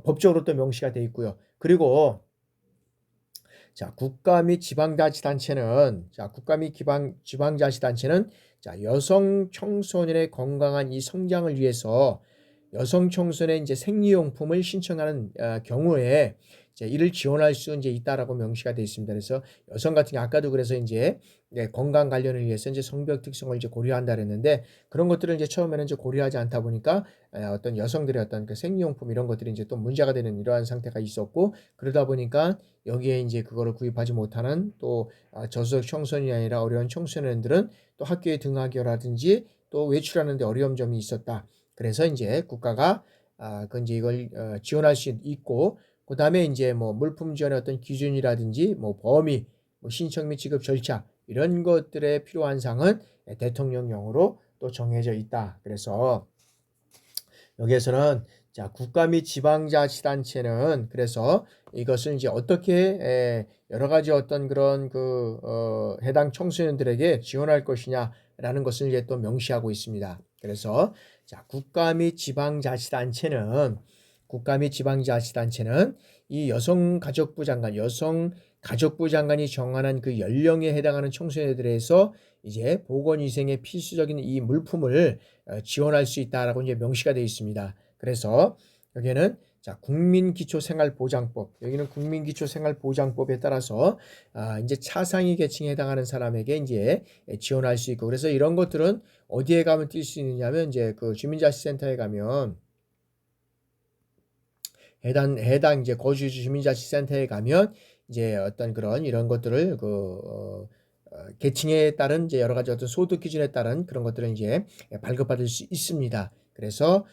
법적으로 또 명시가 되어 있고요. 그리고 자, 국가 및 지방자치단체는 자, 여성 청소년의 건강한 이 성장을 위해서 여성 청소년의 이제 생리용품을 신청하는 경우에 이제 이를 지원할 수 이제 있다라고 명시가 되어 있습니다. 그래서 여성 같은 경우 아까도 그래서 이제 건강 관련을 위해서 이제 성별 특성을 이제 고려한다 그랬는데 그런 것들을 이제 처음에는 이제 고려하지 않다 보니까 어떤 여성들의 어떤 그 생리용품 이런 것들이 이제 또 문제가 되는 이러한 상태가 있었고 그러다 보니까 여기에 이제 그거를 구입하지 못하는 또 저소득 청소년이 아니라 어려운 청소년들은 또 학교에 등하기라든지 또 외출하는데 어려운 점이 있었다. 그래서 이제 국가가 그 이제 이걸 지원할 수 있고 그다음에 이제 뭐 물품 지원의 어떤 기준이라든지 뭐 범위, 뭐 신청 및 지급 절차 이런 것들에 필요한 사항은 대통령령으로 또 정해져 있다. 그래서 여기에서는 자, 국가 및 지방자치단체는 그래서 이것을 이제 어떻게 여러 가지 어떤 그런 해당 청소년들에게 지원할 것이냐라는 것을 이제 또 명시하고 있습니다. 그래서 자, 국가 및 지방자치단체는 이 여성가족부 장관이 정하는 그 연령에 해당하는 청소년에 대해서 이제 보건위생에 필수적인 이 물품을 지원할 수 있다라고 이제 명시가 되어 있습니다. 그래서 여기에는 자, 국민기초생활보장법, 여기는 국민기초생활보장법에 따라서 이제 차상위 계층에 해당하는 사람에게 이제 지원할 수 있고, 그래서 이런 것들은 어디에 가면 뛸 수 있느냐면 이제 그 주민자치센터에 가면 해당 이제 거주주 주민자치센터에 가면 이제 어떤 그런 이런 것들을 계층에 따른 이제 여러 가지 어떤 소득 기준에 따른 그런 것들을 이제 발급받을 수 있습니다. 그래서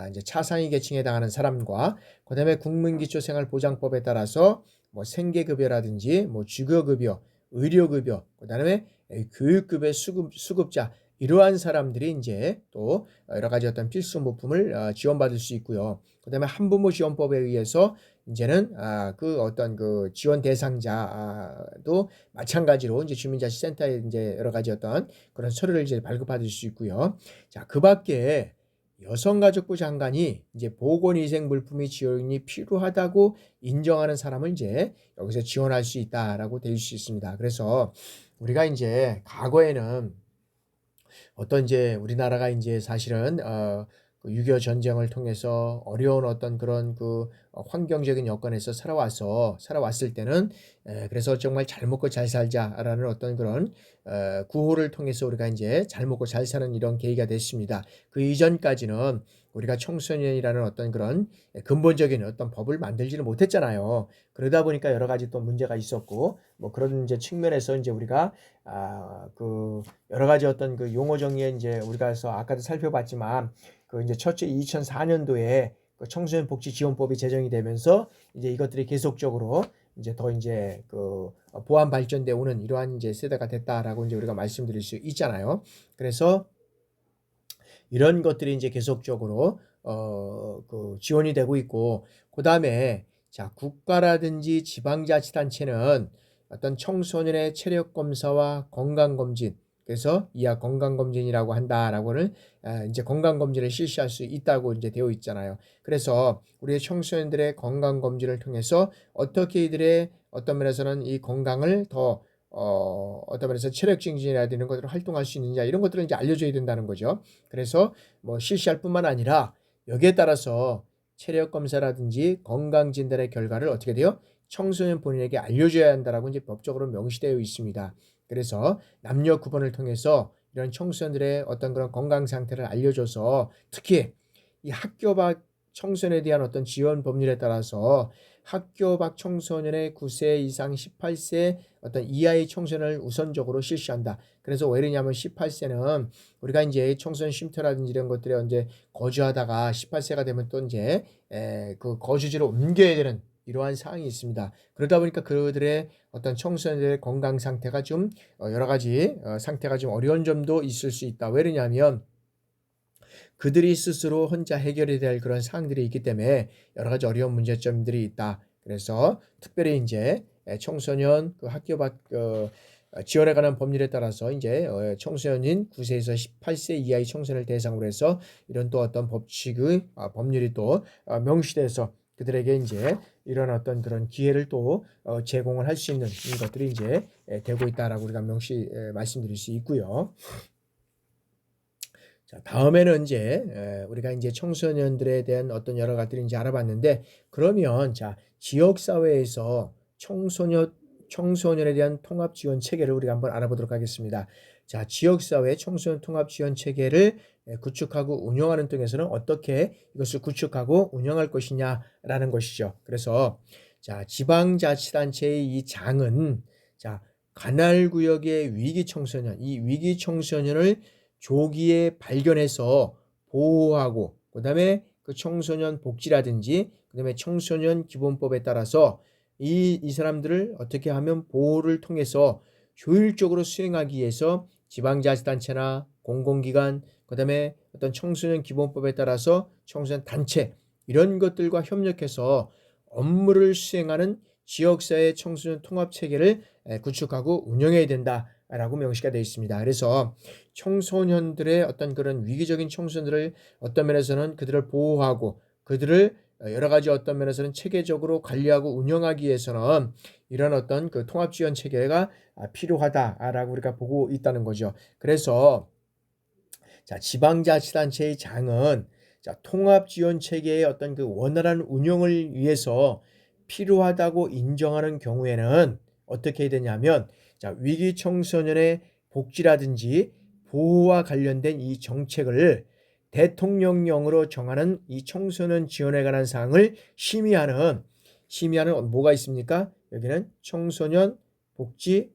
이제 차상위 계층에 해당하는 사람과 그다음에 국민기초생활보장법에 따라서 뭐 생계급여라든지 뭐 주거급여, 의료급여, 그다음에 교육급여 수급자 이러한 사람들이 이제 또 여러 가지 어떤 필수 물품을 지원받을 수 있고요. 그다음에 한부모 지원법에 의해서 이제는 그 어떤 그 지원 대상자도 마찬가지로 이제 주민자치센터에 이제 여러 가지 어떤 그런 서류를 이제 발급받을 수 있고요. 자, 그밖에 여성가족부 장관이 이제 보건위생 물품이 지원이 필요하다고 인정하는 사람을 이제 여기서 지원할 수 있다라고 되어 있을 수 있습니다. 그래서 우리가 이제 과거에는 어떤 이제 우리나라가 이제 사실은 6.25 전쟁을 통해서 어려운 어떤 그런 환경적인 여건에서 살아왔을 때는 그래서 정말 잘 먹고 잘 살자라는 어떤 그런 구호를 통해서 우리가 이제 잘 먹고 잘 사는 이런 계기가 됐습니다. 그 이전까지는 우리가 청소년이라는 어떤 그런 근본적인 어떤 법을 만들지는 못했잖아요. 그러다 보니까 여러 가지 또 문제가 있었고 뭐 그런 이제 측면에서 이제 우리가 여러 가지 어떤 그 용어 정리에 이제 우리가 아까도 살펴봤지만 이제 첫째 2004년도에 청소년 복지 지원법이 제정이 되면서 이제 이것들이 계속적으로 이제 더 이제 보완 발전돼 오는 이러한 이제 세대가 됐다라고 이제 우리가 말씀드릴 수 있잖아요. 그래서 이런 것들이 이제 계속적으로 지원이 되고 있고, 그다음에 자, 국가라든지 지방자치단체는 어떤 청소년의 체력 검사와 건강 검진, 그래서 이하 건강 검진이라고 한다라고는 이제 건강 검진을 실시할 수 있다고 이제 되어 있잖아요. 그래서 우리의 청소년들의 건강 검진을 통해서 어떻게 이들의 어떤 면에서는 이 건강을 더 어떤 면에서 체력 증진이라든지 이런 것들을 활동할 수 있느냐 이런 것들을 이제 알려줘야 된다는 거죠. 그래서 뭐 실시할 뿐만 아니라 여기에 따라서 체력 검사라든지 건강 진단의 결과를 어떻게 돼요? 청소년 본인에게 알려줘야 한다라고 이제 법적으로 명시되어 있습니다. 그래서 남녀 구분을 통해서 이런 청소년들의 어떤 그런 건강 상태를 알려줘서 특히 이 학교 밖 청소년에 대한 어떤 지원 법률에 따라서 학교 밖 청소년의 9세 이상 18세 어떤 이하의 청소년을 우선적으로 실시한다. 그래서 왜 그러냐면 18세는 우리가 이제 청소년 쉼터라든지 이런 것들에 이제 거주하다가 18세가 되면 또 이제 그 거주지로 옮겨야 되는 이러한 사항이 있습니다. 그러다 보니까 그들의 어떤 청소년들의 건강 상태가 좀 여러 가지 상태가 좀 어려운 점도 있을 수 있다. 왜 그러냐면 그들이 스스로 혼자 해결해야 될 그런 사항들이 있기 때문에 여러 가지 어려운 문제점들이 있다. 그래서 특별히 이제 청소년 학교 밖 지원에 관한 법률에 따라서 이제 청소년인 9세에서 18세 이하의 청소년을 대상으로 해서 이런 또 어떤 법칙의 법률이 또 명시돼서 그들에게 이제 이런 어떤 그런 기회를 또 제공을 할 수 있는 것들이 이제 되고 있다라고 우리가 말씀드릴 수 있고요. 자, 다음에는 이제 우리가 이제 청소년들에 대한 어떤 여러 가지를 이제 알아봤는데, 그러면 자, 지역 사회에서 청소년에 대한 통합 지원 체계를 우리가 한번 알아보도록 하겠습니다. 자, 지역 사회 청소년 통합 지원 체계를 구축하고 운영하는 등에서는 어떻게 이것을 구축하고 운영할 것이냐라는 것이죠. 그래서 자, 지방자치단체의 이 장은 자, 관할 구역의 위기 청소년을 조기에 발견해서 보호하고, 그다음에 그 청소년 복지라든지 그다음에 청소년 기본법에 따라서 이 사람들을 어떻게 하면 보호를 통해서 효율적으로 수행하기 위해서 지방자치단체나 공공기관, 그다음에 어떤 청소년 기본법에 따라서 청소년 단체 이런 것들과 협력해서 업무를 수행하는 지역사회 청소년 통합체계를 구축하고 운영해야 된다라고 명시가 되어 있습니다. 그래서 청소년들의 어떤 그런 위기적인 청소년들을 어떤 면에서는 그들을 보호하고 그들을 여러 가지 어떤 면에서는 체계적으로 관리하고 운영하기 위해서는 이런 어떤 그 통합지원 체계가 필요하다라고 우리가 보고 있다는 거죠. 그래서 자, 지방자치단체의 장은 자, 통합지원 체계의 어떤 그 원활한 운영을 위해서 필요하다고 인정하는 경우에는 어떻게 해야 되냐면 자, 위기 청소년의 복지라든지 보호와 관련된 이 정책을 대통령령으로 정하는 이 청소년 지원에 관한 사항을 심의하는 뭐가 있습니까? 여기는 청소년 복지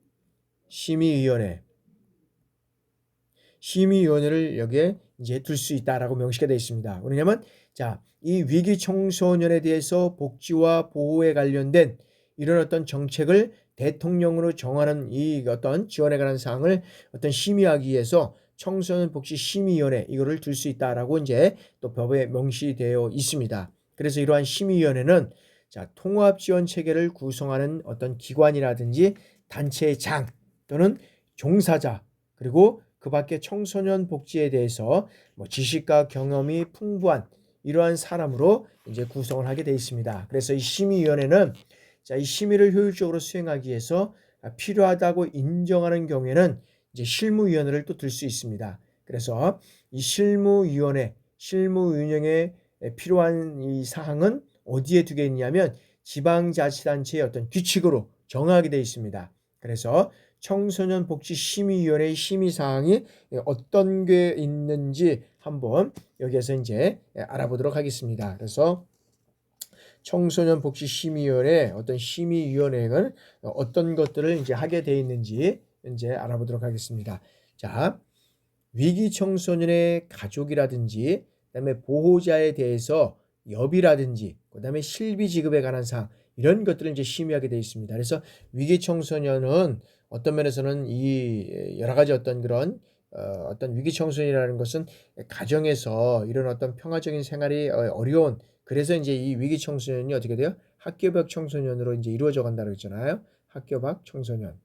심의위원회를 여기에 이제 둘 수 있다라고 명시가 되어 있습니다. 왜냐하면 자, 이 위기 청소년에 대해서 복지와 보호에 관련된 이런 어떤 정책을 대통령으로 정하는 이 어떤 지원에 관한 사항을 어떤 심의하기 위해서 청소년 복지 심의위원회 이거를 둘 수 있다라고 이제 또 법에 명시되어 있습니다. 그래서 이러한 심의위원회는 자, 통합 지원 체계를 구성하는 어떤 기관이라든지 단체의 장 또는 종사자 그리고 그 밖에 청소년 복지에 대해서 지식과 경험이 풍부한 이러한 사람으로 이제 구성을 하게 되어 있습니다. 그래서 이 심의위원회는 자, 이 심의를 효율적으로 수행하기 위해서 필요하다고 인정하는 경우에는 이제 실무위원회를 또 들 수 있습니다. 그래서 이 실무위원회, 실무 운영에 필요한 이 사항은 어디에 두게 있냐면 지방자치단체의 어떤 규칙으로 정하게 되어 있습니다. 그래서 청소년 복지 심의위원회의 심의 사항이 어떤 게 있는지 한번 여기에서 이제 알아보도록 하겠습니다. 그래서 청소년 복지 심의위원회 어떤 심의위원회는 어떤 것들을 이제 하게 돼 있는지 이제 알아보도록 하겠습니다. 자, 위기 청소년의 가족이라든지 그다음에 보호자에 대해서 여비라든지 그다음에 실비 지급에 관한 사항 이런 것들을 이제 심의하게 되어 있습니다. 그래서 위기 청소년은 어떤 면에서는 이 여러 가지 어떤 그런 어떤 위기 청소년이라는 것은 가정에서 이런 어떤 평화적인 생활이 어려운 그래서 이제 이 위기 청소년이 어떻게 돼요? 학교 밖 청소년으로 이제 이루어져 간다고 했잖아요. 학교 밖 청소년.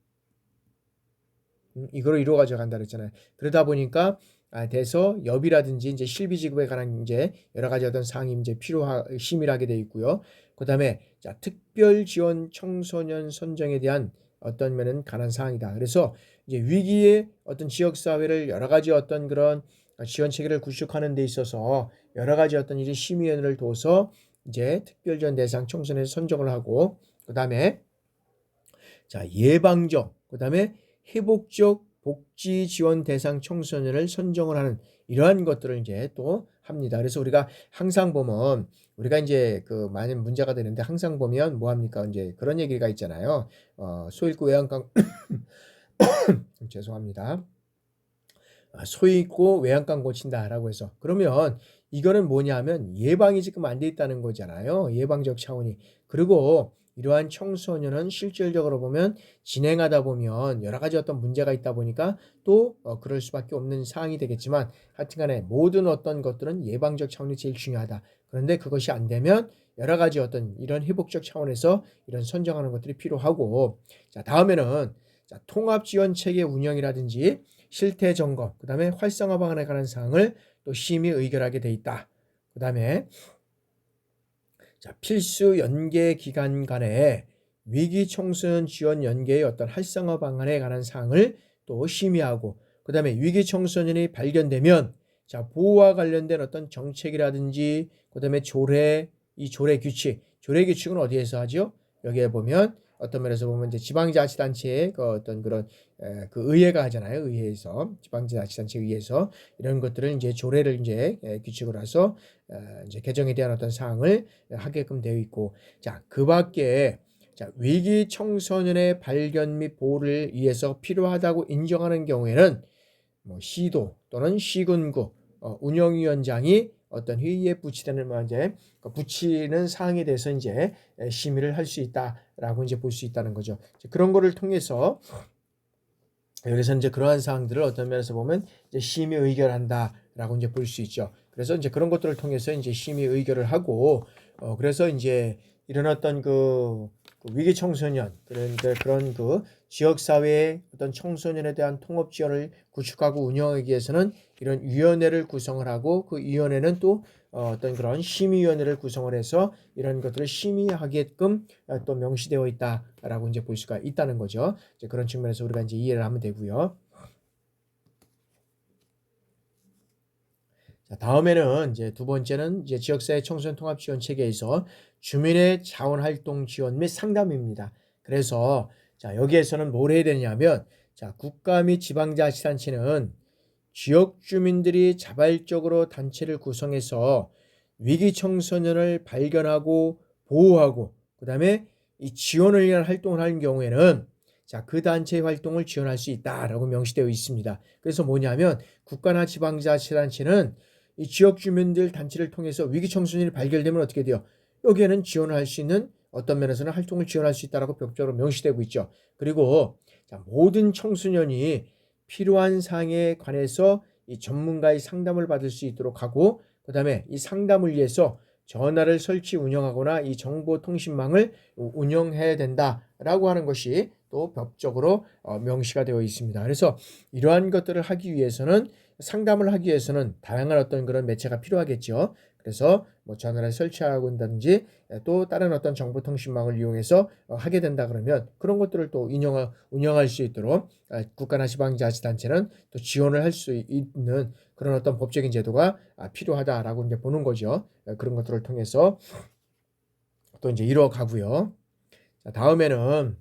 이거로 이루어져 간다 그랬잖아요. 그러다 보니까 돼서 여비라든지 이제 실비 지급에 관한 이제 여러 가지 어떤 사항이 이제 심의하게 돼 있고요. 그다음에 자, 특별 지원 청소년 선정에 대한 어떤 면은 관한 사항이다. 그래서 이제 위기의 어떤 지역 사회를 여러 가지 어떤 그런 지원 체계를 구축하는 데 있어서 여러 가지 어떤 이제 심의위원회를 둬서 이제 특별 지원 대상 청소년을 선정을 하고 그다음에 자, 예방적 그다음에 회복적 복지 지원 대상 청소년을 선정을 하는 이러한 것들을 이제 또 합니다. 그래서 우리가 항상 보면 우리가 이제 그 많은 문제가 되는데 항상 보면 뭐 합니까? 이제 그런 얘기가 있잖아요. 소잃고 외양간 죄송합니다. 소잃고 외양간 고친다라고 해서 그러면 이거는 뭐냐면 예방이 지금 안 돼 있다는 거잖아요. 예방적 차원이. 그리고 이러한 청소년은 실질적으로 보면 진행하다 보면 여러 가지 어떤 문제가 있다 보니까 또 그럴 수밖에 없는 사항이 되겠지만 하여튼간에 모든 어떤 것들은 예방적 차원이 제일 중요하다. 그런데 그것이 안 되면 여러 가지 어떤 이런 회복적 차원에서 이런 선정하는 것들이 필요하고 자 다음에는 자, 통합지원체계 운영이라든지 실태 점검, 그 다음에 활성화 방안에 관한 사항을 또 심의 의결하게 돼 있다. 그 다음에 자, 필수 연계 기간 간의 위기 청소년 지원 연계의 어떤 활성화 방안에 관한 사항을 또 심의하고 그 다음에 위기 청소년이 발견되면 자, 보호와 관련된 어떤 정책이라든지 그 다음에 이 조례 규칙은 어디에서 하죠? 여기에 보면 어떤 면에서 보면 이제 지방자치단체의 그 어떤 그런 그 의회가 하잖아요. 의회에서 지방자치단체 의회에서 이런 것들을 이제 조례를 이제 규칙으로 해서 이제 개정에 대한 어떤 사항을 하게끔 되어 있고 자, 그밖에 자, 위기 청소년의 발견 및 보호를 위해서 필요하다고 인정하는 경우에는 뭐 시도 또는 시군구 운영위원장이 어떤 회의에 붙이는 사항에 대해서 이제 심의를 할 수 있다라고 이제 볼 수 있다는 거죠. 그런 거를 통해서 여기서 이제 그러한 사항들을 어떤 면에서 보면 이제 심의 의결한다라고 이제 볼 수 있죠. 그래서 이제 그런 것들을 통해서 이제 심의 의결을 하고 그래서 이제 이런 어떤 그 위기 청소년 그런 그 지역 사회의 어떤 청소년에 대한 통합 지원을 구축하고 운영하기 위해서는 이런 위원회를 구성을 하고 그 위원회는 또 어떤 그런 심의위원회를 구성을 해서 이런 것들을 심의하게끔 또 명시되어 있다라고 이제 볼 수가 있다는 거죠. 이제 그런 측면에서 우리가 이제 이해를 하면 되고요. 자, 다음에는 이제 두 번째는 이제 지역사회 청소년 통합 지원 체계에서 주민의 자원활동 지원 및 상담입니다. 그래서 자, 여기에서는 뭘 해야 되냐면 자, 국가 및 지방자치단체는 지역 주민들이 자발적으로 단체를 구성해서 위기 청소년을 발견하고 보호하고 그다음에 이 지원을 위한 활동을 하는 경우에는 자, 그 단체의 활동을 지원할 수 있다라고 명시되어 있습니다. 그래서 뭐냐면 국가나 지방자치단체는 이 지역 주민들 단체를 통해서 위기 청소년이 발견되면 어떻게 돼요? 여기에는 지원을 할 수 있는 어떤 면에서는 활동을 지원할 수 있다라고 법적으로 명시되고 있죠. 그리고 자, 모든 청소년이 필요한 사항에 관해서 이 전문가의 상담을 받을 수 있도록 하고 그다음에 이 상담을 위해서 전화를 설치 운영하거나 이 정보통신망을 운영해야 된다라고 하는 것이 또 법적으로 명시가 되어 있습니다. 그래서 이러한 것들을 하기 위해서는 상담을 하기 위해서는 다양한 어떤 그런 매체가 필요하겠죠. 그래서 뭐 전화를 설치하고 한다든지 또 다른 어떤 정보통신망을 이용해서 하게 된다 그러면 그런 것들을 또 운영할 수 있도록 국가나 지방자치단체는 또 지원을 할 수 있는 그런 어떤 법적인 제도가 필요하다라고 이제 보는 거죠. 그런 것들을 통해서 또 이제 이루어 가고요. 자, 다음에는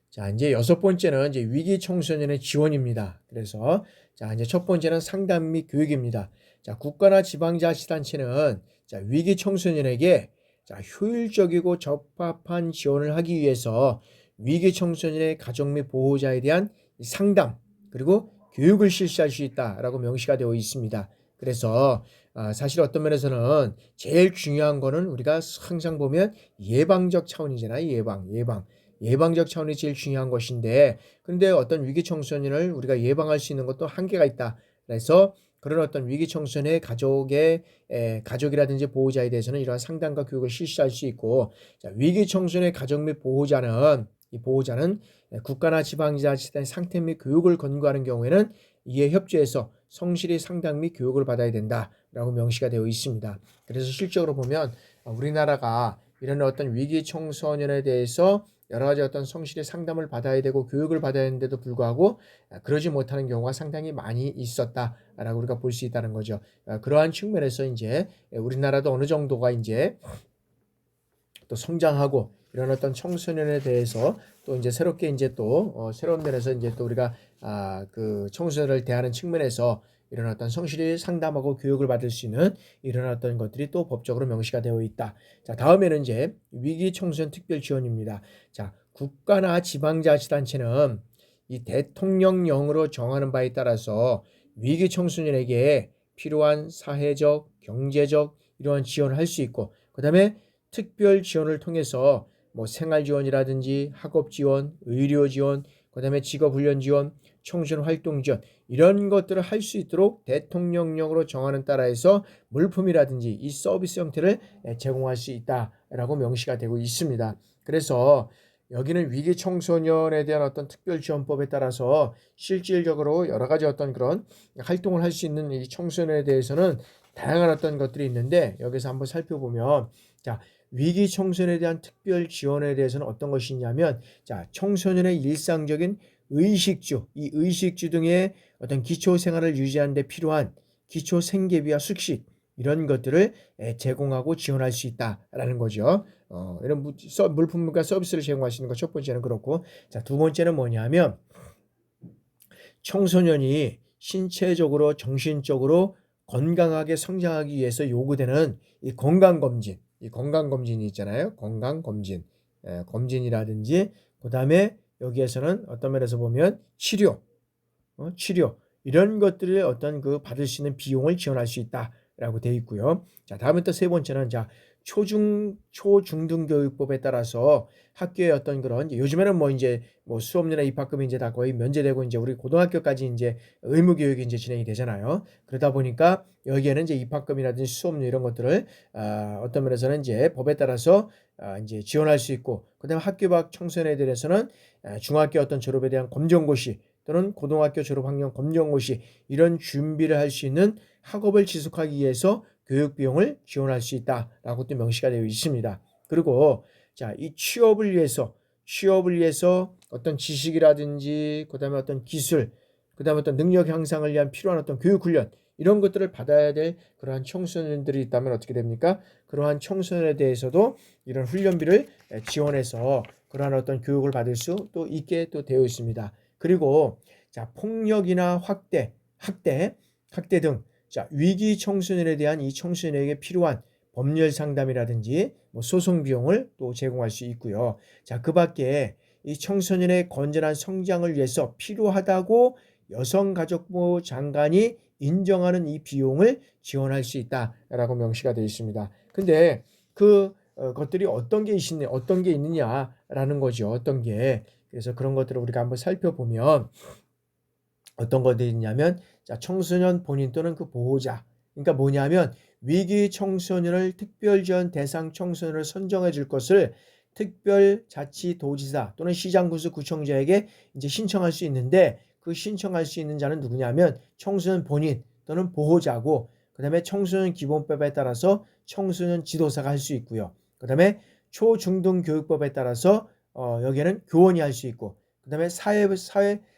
자, 이제 여섯 번째는 이제 위기 청소년의 지원입니다. 그래서 자, 이제 첫 번째는 상담 및 교육입니다. 자, 국가나 지방자치단체는 자, 위기 청소년에게 자, 효율적이고 적합한 지원을 하기 위해서 위기 청소년의 가족 및 보호자에 대한 상담 그리고 교육을 실시할 수 있다라고 명시가 되어 있습니다. 그래서 사실 어떤 면에서는 제일 중요한 거는 우리가 항상 보면 예방적 차원이잖아요. 예방적 차원이 제일 중요한 것인데 그런데 어떤 위기 청소년을 우리가 예방할 수 있는 것도 한계가 있다. 그래서 그런 어떤 위기 청소년의 가족이라든지 보호자에 대해서는 이러한 상담과 교육을 실시할 수 있고 자, 위기 청소년의 가족 및 보호자는 국가나 지방자치단의 상태 및 교육을 권고하는 경우에는 이에 협조해서 성실히 상담 및 교육을 받아야 된다라고 명시가 되어 있습니다. 그래서 실적으로 보면 우리나라가 이런 어떤 위기 청소년에 대해서 여러 가지 어떤 성실히 상담을 받아야 되고 교육을 받아야 하는데도 불구하고 그러지 못하는 경우가 상당히 많이 있었다라고 우리가 볼 수 있다는 거죠. 그러한 측면에서 이제 우리나라도 어느 정도가 이제 또 성장하고 이런 어떤 청소년에 대해서 또 이제 새롭게 이제 또 새로운 면에서 이제 또 우리가 그 청소년을 대하는 측면에서 이런 어떤 성실히 상담하고 교육을 받을 수 있는 이런 어떤 것들이 또 법적으로 명시가 되어 있다. 자, 다음에는 이제 위기 청소년 특별 지원입니다. 자, 국가나 지방자치단체는 이 대통령령으로 정하는 바에 따라서 위기 청소년에게 필요한 사회적, 경제적 이러한 지원을 할 수 있고 그다음에 특별 지원을 통해서 뭐 생활 지원이라든지 학업 지원, 의료 지원, 그다음에 직업 훈련 지원, 청소년 활동 지원 이런 것들을 할 수 있도록 대통령령으로 정하는 따라서 물품이라든지 이 서비스 형태를 제공할 수 있다라고 명시가 되고 있습니다. 그래서 여기는 위기 청소년에 대한 어떤 특별지원법에 따라서 실질적으로 여러 가지 어떤 그런 활동을 할 수 있는 이 청소년에 대해서는 다양한 어떤 것들이 있는데 여기서 한번 살펴보면 자, 위기 청소년에 대한 특별 지원에 대해서는 어떤 것이 있냐면 자, 청소년의 일상적인 이 의식주 등의 어떤 기초 생활을 유지하는 데 필요한 기초 생계비와 숙식 이런 것들을 제공하고 지원할 수 있다라는 거죠. 이런 물품과 서비스를 제공할 수 있는 것 첫 번째는 그렇고 자, 두 번째는 뭐냐면 청소년이 신체적으로 정신적으로 건강하게 성장하기 위해서 요구되는 이 건강검진이 있잖아요. 건강검진, 검진이라든지 그 다음에 여기에서는 어떤 면에서 보면 치료 이런 것들을 어떤 그 받을 수 있는 비용을 지원할 수 있다. 라고 되어 있고요. 자, 다음에 또 세 번째는 자, 초중등교육법에 따라서 학교의 어떤 그런 요즘에는 뭐 이제 뭐 수업료나 입학금이 이제 다 거의 면제되고 이제 우리 고등학교까지 이제 의무 교육이 이제 진행이 되잖아요. 그러다 보니까 여기에는 이제 입학금이라든지 수업료 이런 것들을 어떤 면에서는 이제 법에 따라서 이제 지원할 수 있고, 그다음에 학교 밖 청소년애들에서는 중학교 어떤 졸업에 대한 검정고시 또는 고등학교 졸업 학년 검정고시 이런 준비를 할 수 있는 학업을 지속하기 위해서 교육 비용을 지원할 수 있다라고 또 명시가 되어 있습니다. 그리고 자, 이 취업을 위해서 어떤 지식이라든지 그다음에 어떤 기술, 그다음에 어떤 능력 향상을 위한 필요한 어떤 교육 훈련 이런 것들을 받아야 될 그러한 청소년들이 있다면 어떻게 됩니까? 그러한 청소년에 대해서도 이런 훈련비를 지원해서 그러한 어떤 교육을 받을 수 또 있게 또 되어 있습니다. 그리고 자, 폭력이나 학대 등 자, 위기 청소년에 대한 이 청소년에게 필요한 법률 상담이라든지 뭐 소송 비용을 또 제공할 수 있고요. 자, 그 밖에 이 청소년의 건전한 성장을 위해서 필요하다고 여성가족부 장관이 인정하는 이 비용을 지원할 수 있다라고 명시가 되어 있습니다. 근데 그 것들이 어떤 게 있느냐라는 거죠. 어떤 게. 그래서 그런 것들을 우리가 한번 살펴보면 어떤 것들이 있냐면 자, 청소년 본인 또는 그 보호자. 그러니까 뭐냐면 위기 청소년을 특별 지원 대상 청소년을 선정해 줄 것을 특별자치도지사 또는 시장군수 구청장에게 이제 신청할 수 있는데, 그 신청할 수 있는 자는 누구냐면 청소년 본인 또는 보호자고, 그다음에 청소년 기본법에 따라서 청소년 지도사가 할 수 있고요. 그다음에 초중등교육법에 따라서 여기에는 교원이 할 수 있고, 그다음에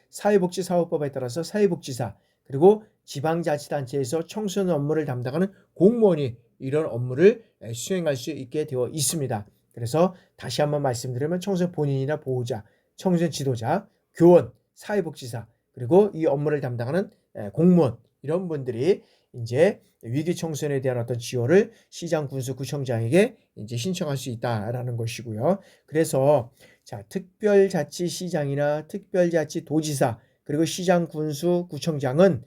사회복지사업법에 따라서 사회복지사, 그리고 지방자치단체에서 청소년 업무를 담당하는 공무원이 이런 업무를 수행할 수 있게 되어 있습니다. 그래서 다시 한번 말씀드리면 청소년 본인이나 보호자, 청소년 지도자, 교원, 사회복지사, 그리고 이 업무를 담당하는 공무원, 이런 분들이 이제 위기 청소년에 대한 어떤 지원을 시장, 군수, 구청장에게 이제 신청할 수 있다라는 것이고요. 그래서 자, 특별자치시장이나 특별자치도지사 그리고 시장, 군수, 구청장은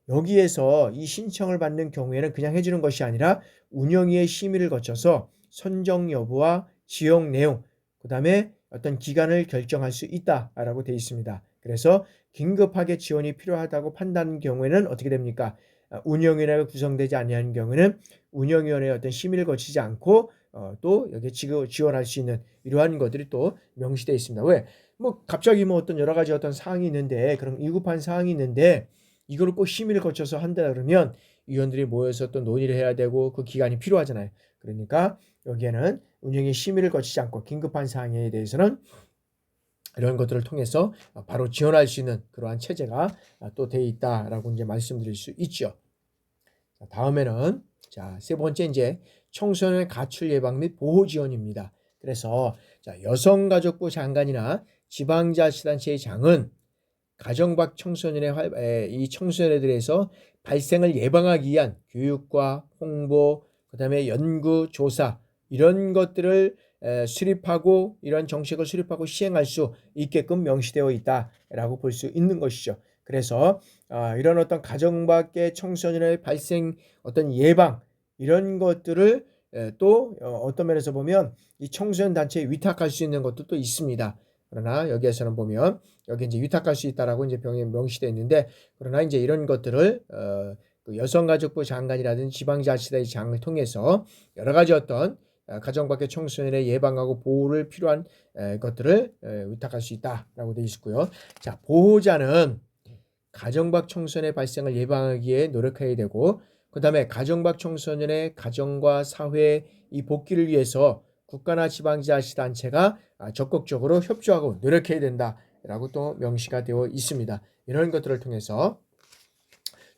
여기에서 이 신청을 받는 경우에는 그냥 해주는 것이 아니라 운영위의 심의를 거쳐서 선정 여부와 지역 내용, 그 다음에 어떤 기간을 결정할 수 있다라고 되어 있습니다. 그래서 긴급하게 지원이 필요하다고 판단하는 경우에는 어떻게 됩니까? 운영위원회가 구성되지 아니하는 경우는 운영위원회의 어떤 심의를 거치지 않고 또 여기에 지원할 수 있는 이러한 것들이 또 명시되어 있습니다. 왜? 뭐 갑자기 뭐 어떤 여러 가지 어떤 사항이 있는데, 그런 위급한 사항이 있는데 이거를 꼭 심의를 거쳐서 한다 그러면 위원들이 모여서 또 논의를 해야 되고 그 기간이 필요하잖아요. 그러니까 여기에는 운영의 심의를 거치지 않고 긴급한 사항에 대해서는 이런 것들을 통해서 바로 지원할 수 있는 그러한 체제가 또 되어 있다라고 이제 말씀드릴 수 있죠. 다음에는 자, 세 번째 이제 청소년 가출 예방 및 보호 지원입니다. 그래서 자, 여성가족부 장관이나 지방자치단체의 장은 가정 밖 청소년의 이 청소년들에서 발생을 예방하기 위한 교육과 홍보, 그다음에 연구, 조사 이런 것들을 수립하고 이런 정책을 수립하고 시행할 수 있게끔 명시되어 있다라고 볼 수 있는 것이죠. 그래서 이런 어떤 가정 밖의 청소년의 발생 어떤 예방 이런 것들을 또 어떤 면에서 보면 이 청소년 단체에 위탁할 수 있는 것도 또 있습니다. 그러나 여기에서는 보면 여기 이제 위탁할 수 있다라고 이제 병에 명시되어 있는데, 그러나 이제 이런 것들을 그 여성가족부 장관이라든지 지방자치단의 장을 통해서 여러 가지 어떤 가정 밖의 청소년의 예방하고 보호를 필요한 것들을 위탁할 수 있다라고 되어 있고요. 자, 보호자는 가정 밖 청소년의 발생을 예방하기 위해 노력해야 되고, 그 다음에 가정 밖 청소년의 가정과 사회 이 복귀를 위해서 국가나 지방자치단체가 적극적으로 협조하고 노력해야 된다라고 또 명시가 되어 있습니다. 이런 것들을 통해서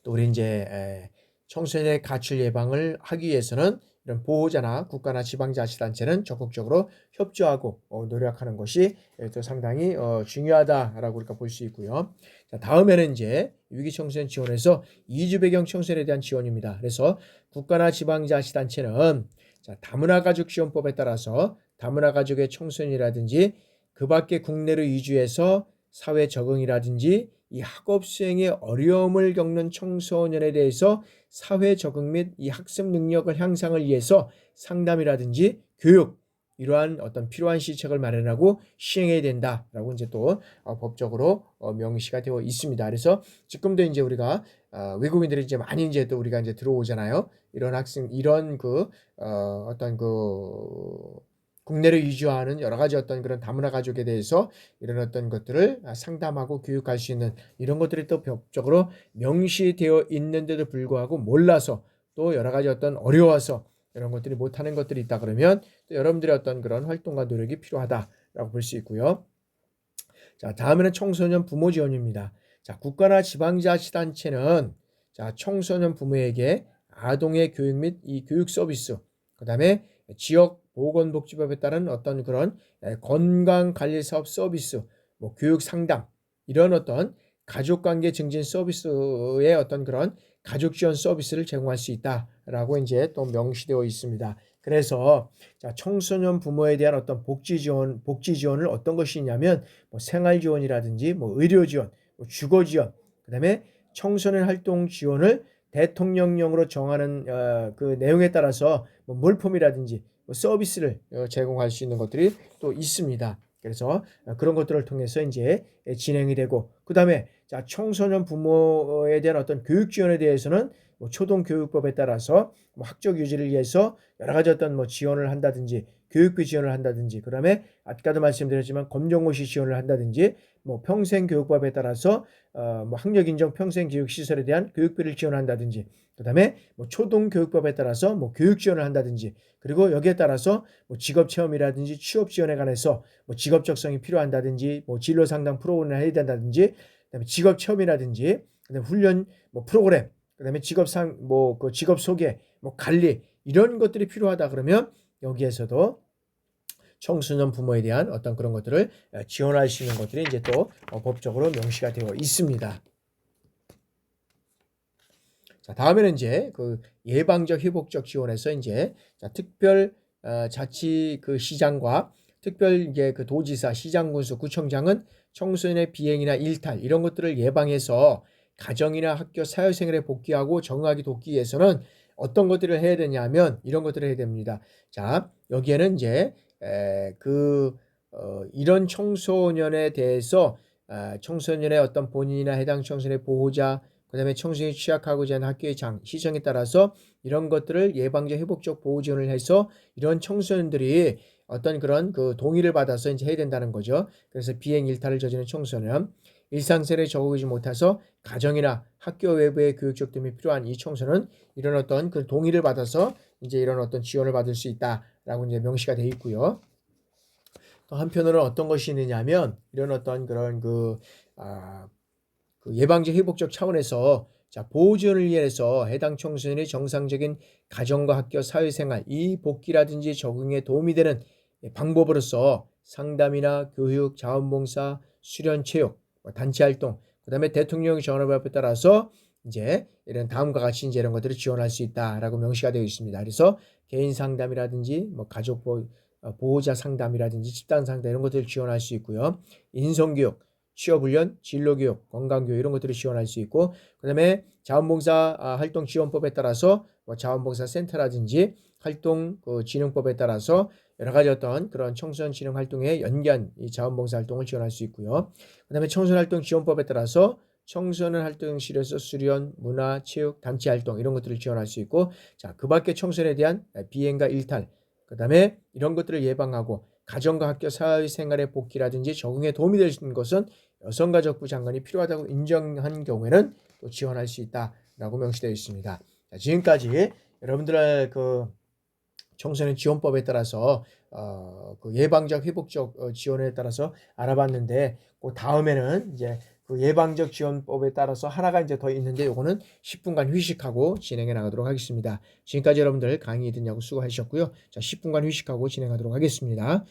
또 우리 이제 청소년의 가출 예방을 하기 위해서는 이런 보호자나 국가나 지방자치단체는 적극적으로 협조하고 노력하는 것이 또 상당히 중요하다라고 우리가 볼 수 있고요. 자, 다음에는 이제 위기 청소년 지원에서 이주 배경 청소년에 대한 지원입니다. 그래서 국가나 지방자치단체는 자, 다문화 가족 지원법에 따라서 다문화 가족의 청소년이라든지 그 밖에 국내로 이주해서 사회 적응이라든지 이 학업 수행에 어려움을 겪는 청소년에 대해서 사회 적응 및 이 학습 능력을 향상을 위해서 상담이라든지 교육 이러한 어떤 필요한 시책을 마련하고 시행해야 된다라고 이제 또 법적으로 명시가 되어 있습니다. 그래서 지금도 이제 우리가 외국인들이 이제 많이 이제 또 우리가 이제 들어오잖아요. 이런 학생 이런 어떤 국내를 이주하는 여러 가지 어떤 그런 다문화 가족에 대해서 이런 어떤 것들을 상담하고 교육할 수 있는 이런 것들이 또 법적으로 명시되어 있는데도 불구하고 몰라서 또 여러 가지 어떤 어려워서 이런 것들이 못하는 것들이 있다 그러면 또 여러분들의 어떤 그런 활동과 노력이 필요하다라고 볼 수 있고요. 자, 다음에는 청소년 부모 지원입니다. 자, 국가나 지방자치단체는 자, 청소년 부모에게 아동의 교육 및 이 교육 서비스, 그다음에 지역 보건복지법에 따른 어떤 그런 건강관리사업 서비스, 뭐 교육 상담 이런 어떤 가족관계 증진 서비스의 어떤 그런 가족 지원 서비스를 제공할 수 있다라고 이제 또 명시되어 있습니다. 그래서 자, 청소년 부모에 대한 어떤 복지 지원을 어떤 것이 있냐면 뭐 생활 지원이라든지 뭐 의료 지원, 뭐 주거 지원, 그다음에 청소년 활동 지원을 대통령령으로 정하는 그 내용에 따라서 뭐 물품이라든지 뭐 서비스를 제공할 수 있는 것들이 또 있습니다. 그래서 그런 것들을 통해서 이제 진행이 되고 그다음에 자, 청소년 부모에 대한 어떤 교육 지원에 대해서는 뭐 초등교육법에 따라서 뭐 학적 유지를 위해서 여러 가지 어떤 뭐 지원을 한다든지 교육비 지원을 한다든지 그다음에 아까도 말씀드렸지만 검정고시 지원을 한다든지 뭐 평생교육법에 따라서 뭐 학력 인정 평생교육 시설에 대한 교육비를 지원한다든지 그다음에 뭐 초등교육법에 따라서 뭐 교육 지원을 한다든지 그리고 여기에 따라서 뭐 직업 체험이라든지 취업 지원에 관해서 뭐 직업 적성이 필요한다든지 뭐 진로 상담 프로그램을 해야 된다든지 그다음에 직업 체험이라든지 그다음에 훈련 뭐 프로그램 그다음에 그 직업 소개 뭐 관리 이런 것들이 필요하다 그러면 여기에서도 청소년 부모에 대한 어떤 그런 것들을 지원할 수 있는 것들이 이제 또 법적으로 명시가 되어 있습니다. 자, 다음에는 이제 그 예방적 회복적 지원에서 이제 자, 특별 자치 그 시장과 특별 이제 그 도지사, 시장, 군수, 구청장은 청소년의 비행이나 일탈 이런 것들을 예방해서 가정이나 학교, 사회생활에 복귀하고 적응하기 돕기 위해서는 어떤 것들을 해야 되냐면 이런 것들을 해야 됩니다. 자, 여기에는 이제 이런 청소년에 대해서 청소년의 어떤 본인이나 해당 청소년의 보호자 그다음에 청소년이 취약하고자 하는 학교의 시정에 따라서 이런 것들을 예방적 회복적 보호 지원을 해서 이런 청소년들이 어떤 그런 그 동의를 받아서 이제 해야 된다는 거죠. 그래서 비행 일탈을 저지르는 청소년, 일상생활에 적응하지 못해서 가정이나 학교 외부의 교육적 도움이 필요한 이 청소는 이런 어떤 그 동의를 받아서 이제 이런 어떤 지원을 받을 수 있다라고 이제 명시가 되어 있고요. 또 한편으로는 어떤 것이 있느냐면 이런 어떤 그런 그 예방적 회복적 차원에서 자, 보호 지원을 위해서 해당 청소년의 정상적인 가정과 학교 사회생활 이 복귀라든지 적응에 도움이 되는 방법으로서 상담이나 교육, 자원봉사, 수련 체육, 단체 활동, 그다음에 대통령이 정하는 법에 따라서 이제 이런 다음과 같이 이제 이런 것들을 지원할 수 있다라고 명시가 되어 있습니다. 그래서 개인 상담이라든지 뭐 가족 보호자 상담이라든지 집단 상담 이런 것들을 지원할 수 있고요. 인성교육, 취업훈련, 진로교육, 건강교육 이런 것들을 지원할 수 있고 그다음에 자원봉사 활동 지원법에 따라서 뭐 자원봉사 센터라든지 활동 진흥법에 따라서 여러 가지 어떤 그런 청소년 진흥 활동에 연계한 이 자원봉사 활동을 지원할 수 있고요. 그다음에 청소년 활동 지원법에 따라서 청소년 활동실에서 수련, 문화, 체육, 단체 활동 이런 것들을 지원할 수 있고 자, 그 밖에 청소년에 대한 비행과 일탈 그다음에 이런 것들을 예방하고 가정과 학교 사회생활의 복귀라든지 적응에 도움이 될 수 있는 것은 여성가족부 장관이 필요하다고 인정한 경우에는 또 지원할 수 있다라고 명시되어 있습니다. 자, 지금까지 여러분들의 그 청소년 지원법에 따라서 그 예방적 회복적 지원에 따라서 알아봤는데 그 다음에는 이제 그 예방적 지원법에 따라서 하나가 이제 더 있는데 요거는 10분간 휴식하고 진행해 나가도록 하겠습니다. 지금까지 여러분들 강의 듣냐고 수고하셨고요. 자, 10분간 휴식하고 진행하도록 하겠습니다.